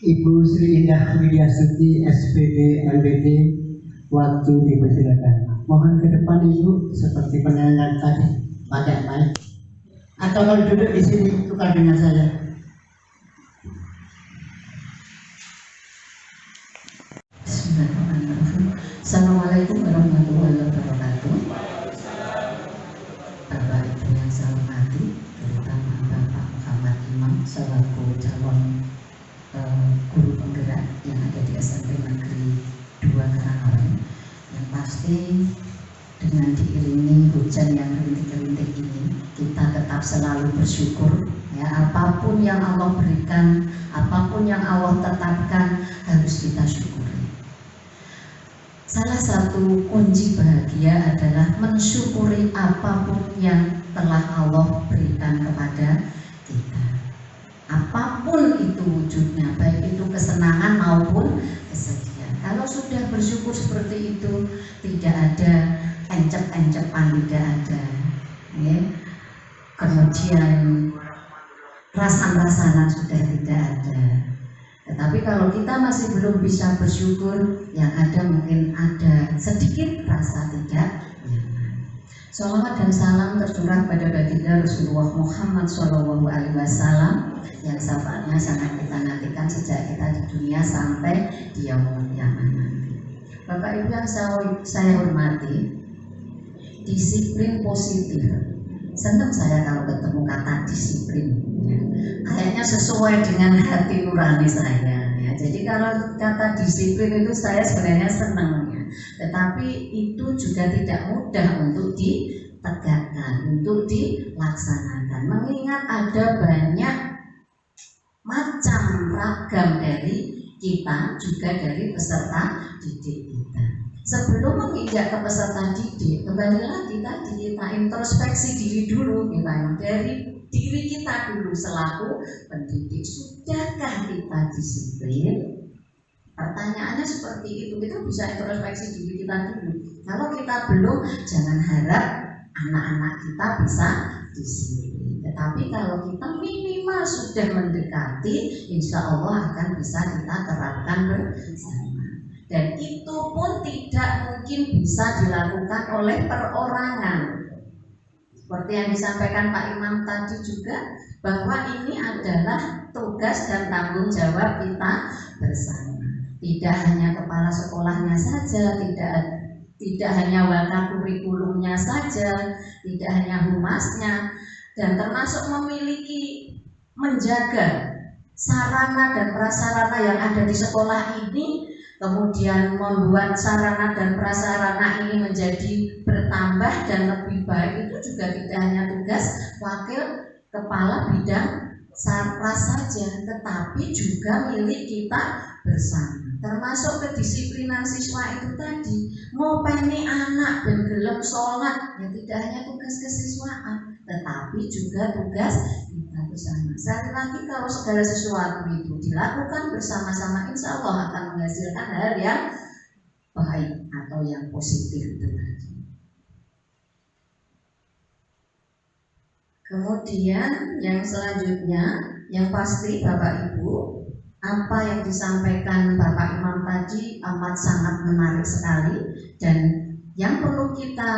Ibu Sri Indah Widyasuti SPD MPD. Waktu dipersilakan. Mohon ke depan Ibu, seperti penanya tadi, pakai mic. Atau kalau duduk di sini tukar dengan saya. Assalamualaikum warahmatullahi wabarakatuh. Bapak Ibu yang saya hormati, terutama Bapak Muhammad Imam selaku calon guru penggerak yang ada di SMP Negeri 2 Karanganyar, yang pasti dengan diiringi hujan yang rintik-rintik ini, kita tetap selalu bersyukur. Ya, apapun yang Allah berikan, apapun yang Allah tetapkan, harus kita syukuri. Salah satu kunci bahagia adalah mensyukuri apapun yang telah Allah berikan kepada kita. Apapun itu wujudnya, baik itu kesenangan maupun kesedihan. Kalau sudah bersyukur seperti itu, tidak ada encep-encepan, tidak ada. Ya. Kemudian rasan-rasanan sudah tidak ada. Tetapi kalau kita masih belum bisa bersyukur, yang ada mungkin ada sedikit rasa tidak nyaman. Sholawat dan salam tercurah pada baginda Rasulullah Muhammad SAW yang syafaatnya sangat kita nantikan sejak kita di dunia sampai di yaumul qiyamah nanti. Bapak Ibu yang saya hormati, disiplin positif. Senang saya kalau ketemu kata disiplin. Ya. Kayaknya sesuai dengan hati nurani saya. Ya. Jadi kalau kata disiplin itu saya sebenarnya senang. Ya. Tetapi itu juga tidak mudah untuk ditegakkan, untuk dilaksanakan. Mengingat ada banyak macam ragam dari kita, juga dari peserta didik kita. Sebelum menginjak ke peserta didik, kembali lagi tadi kita introspeksi diri dulu, kita dari diri kita dulu selaku pendidik. Sudahkah kita disiplin? Pertanyaannya seperti itu, kita bisa introspeksi diri kita dulu. Kalau kita belum, jangan harap anak-anak kita bisa disiplin. Tetapi kalau kita minimal sudah mendekati, insya Allah akan bisa kita terapkan bersama. Dan itu pun tidak mungkin bisa dilakukan oleh perorangan. Seperti yang disampaikan Pak Imam tadi juga, bahwa ini adalah tugas dan tanggung jawab kita bersama. Tidak hanya kepala sekolahnya saja, tidak hanya wakakurikulumnya saja, tidak hanya humasnya, dan termasuk memiliki menjaga sarana dan prasarana yang ada di sekolah ini, kemudian membuat sarana dan prasarana ini menjadi bertambah dan lebih baik, itu juga tidak hanya tugas wakil kepala bidang sarpras saja, tetapi juga milik kita bersama. Termasuk kedisiplinan siswa itu tadi, mau pengen anak dan gelem sholat, ya tidak hanya tugas kesiswaan, tetapi juga tugas kita bersama. Sekali lagi, kalau segala sesuatu itu dilakukan bersama-sama, insya Allah akan menghasilkan hal yang baik atau yang positif itu tadi. Kemudian yang selanjutnya, yang pasti Bapak Ibu, apa yang disampaikan Bapak Imam tadi amat sangat menarik sekali, dan yang perlu kita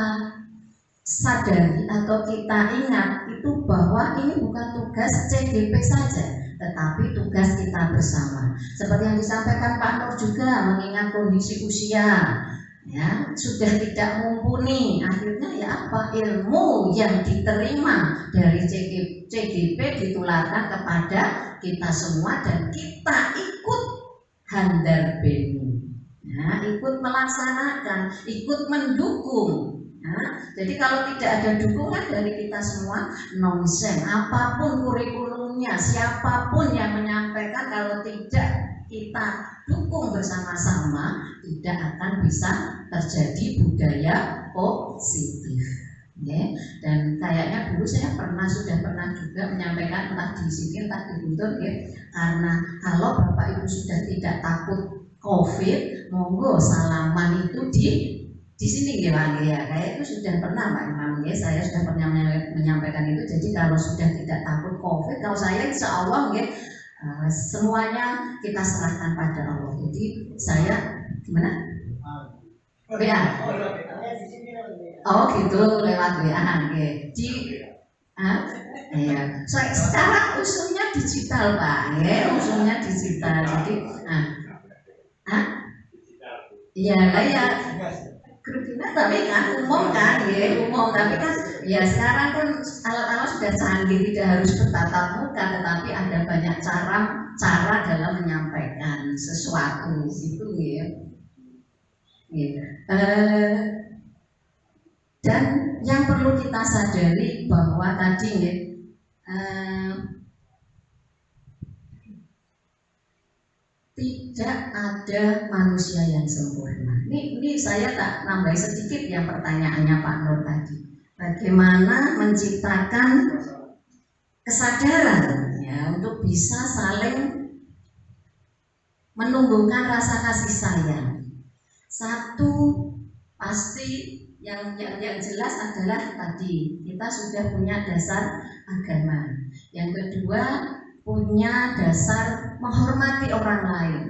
sadari atau kita ingat itu bahwa ini bukan tugas CGP saja, tetapi tugas kita bersama. Seperti yang disampaikan Pak Nur juga, mengingat kondisi usia ya sudah tidak mumpuni, akhirnya ya apa, ilmu yang diterima dari CGP ditularkan kepada kita semua, dan kita ikut handar beni, ya, ikut melaksanakan, ikut mendukung. Nah, jadi kalau tidak ada dukungan dari kita semua, nonsen. Apapun kurikulumnya, siapapun yang menyampaikan, kalau tidak kita dukung bersama-sama, tidak akan bisa terjadi budaya positif. Ya. Dan kayaknya dulu saya sudah pernah juga menyampaikan, entah di sini entah di Guntur, ya, karena kalau Bapak Ibu sudah tidak takut COVID, monggo salaman itu di sini ya Pak ya. Kayak itu sudah pernah Pak Imam ya, saya sudah pernah menyampaikan itu. Jadi kalau sudah tidak takut COVID, kalau saya insya Allah ya, semuanya kita serahkan pada Allah. Jadi saya gimana? WA. Oh gitu, lewat WA. Iya. Sekarang usulnya digital Pak, ya, usulnya digital. Jadi, iya lah ya. Grupnya tapi kan umum kan, ya umum. Tapi kan ya sekarang kan alat-alat sudah canggih, tidak harus bertatap muka, tetapi ada banyak cara dalam menyampaikan sesuatu gitu ya. Dan yang perlu kita sadari bahwa tadi ya, tidak ada manusia yang sempurna. Ini saya tak nambahi sedikit yang pertanyaannya Pak Nur tadi. Bagaimana menciptakan kesadaran ya untuk bisa saling menumbuhkan rasa kasih sayang. Satu pasti yang jelas adalah tadi kita sudah punya dasar agama. Yang kedua punya dasar menghormati orang lain.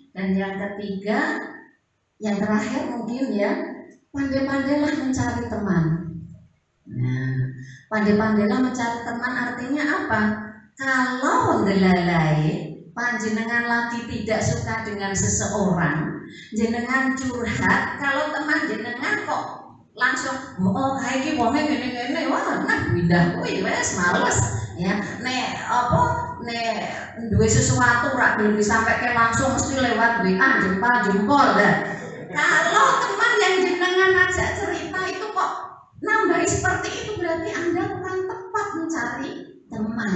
Dan yang ketiga, yang terakhir mungkin ya, pandai-pandailah mencari teman. Nah, pandai-pandailah mencari teman artinya apa? Kalau ngelalai panjenengan lagi tidak suka dengan seseorang, jenengan curhat, kalau teman jenengan kok langsung oh kayak iki wonge ngene-ngene, wah nah pindah kuwi wes males ya. Nek duwe sesuatu rak belum disampaikan langsung mesti lewat WA jempol dah. Kalau teman yang jenengan ajak cerita itu kok nambahi seperti itu, berarti Anda kurang tepat mencari teman.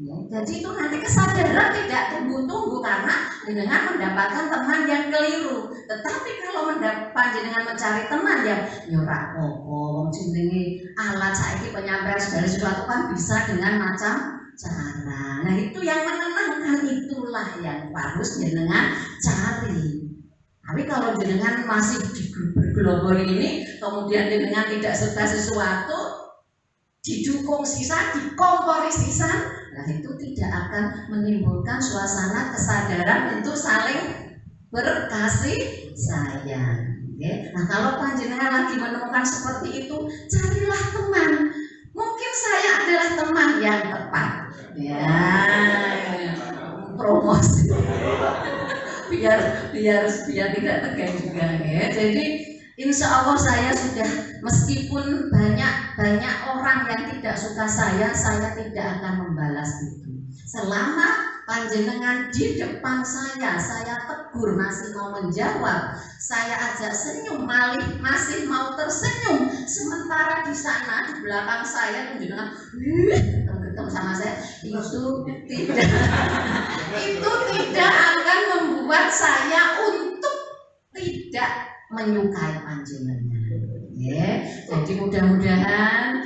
Ya, jadi itu nanti kesadaran tidak tunggu-tunggu, karena dengan mendapatkan teman yang keliru. Tetapi kalau panjenengan mencari teman yang ya ora apa-apa, wong jenenge alat saiki penyampaian segala sesuatu kan bisa dengan macam cara. Nah itu yang menenangkan, itulah yang harus jenengan cari. Tapi kalau jenengan masih bergelobor ini, kemudian jenengan tidak suka sesuatu, didukung sisa, dikompori sisa, nah itu tidak akan menimbulkan suasana kesadaran untuk saling berkasih sayang. Nah kalau panjenengan lagi menemukan seperti itu, carilah teman. Mungkin saya adalah teman yang tepat. Ya, promosi. biar tidak tegang juga ya. Jadi insya Allah saya sudah, meskipun banyak orang yang tidak suka saya tidak akan membalas itu. Selama panjenengan di depan saya tegur masih mau menjawab, saya ajak senyum masih mau tersenyum, sementara di sana di belakang saya panjenengan ketemu sama saya, itu tidak akan membuat saya untuk tidak menyukai panjenengan. Jadi mudah-mudahan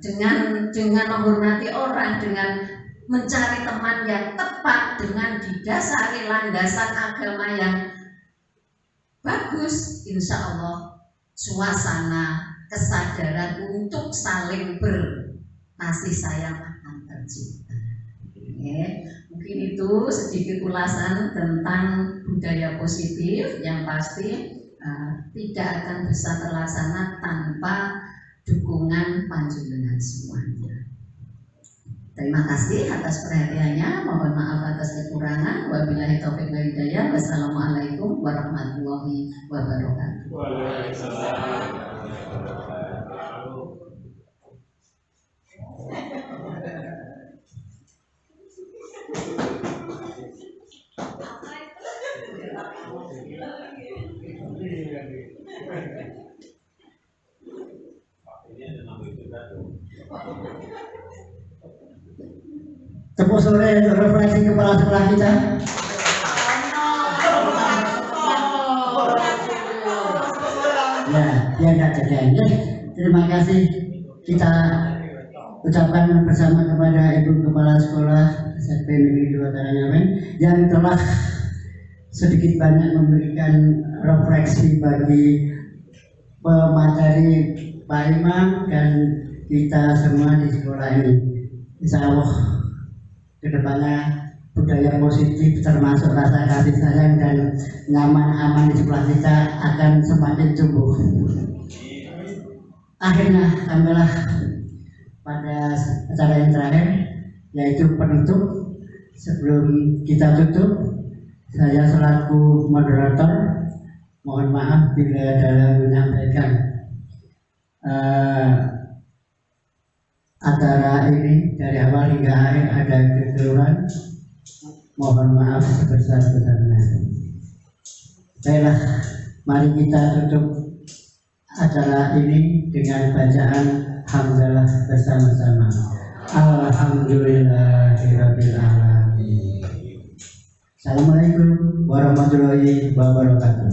dengan menghormati orang, dengan mencari teman yang tepat, dengan didasari landasan agama yang bagus, insya Allah suasana kesadaran untuk saling berkasih sayang akan tercipta. Mungkin itu sedikit ulasan tentang budaya positif yang pasti tidak akan bisa terlaksana tanpa dukungan panjenengan semuanya. Terima kasih atas perhatiannya. Mohon maaf atas kekurangan. Wabillahi taufiq wal hidayah. Wassalamualaikum warahmatullahi wabarakatuh. Waalaikumsalam. Tepuk sore untuk refleksi kepala sekolah kita. Ya, dia nggak jadi. Terima kasih kita ucapkan bersama kepada Ibu Kepala Sekolah SMP Negeri 2 Karanganyar yang telah sedikit banyak memberikan refleksi bagi pemateri Pak Imam dan kita semua di sekolah ini. Insya Allah kedepannya budaya positif termasuk rasa kasih sayang dan nyaman aman di sekolah kita akan semakin tumbuh. Akhirnya sampailah pada acara yang terakhir, yaitu penutup. Sebelum kita tutup, saya selaku moderator mohon maaf bila dalam menyampaikan acara ini dari awal hingga akhir ada kekeliruan, mohon maaf sebesar-besarnya. Baiklah, mari kita tutup acara ini dengan bacaan hamdalah bersama-sama. Alhamdulillahirabbil alamin. Assalamualaikum warahmatullahi wabarakatuh.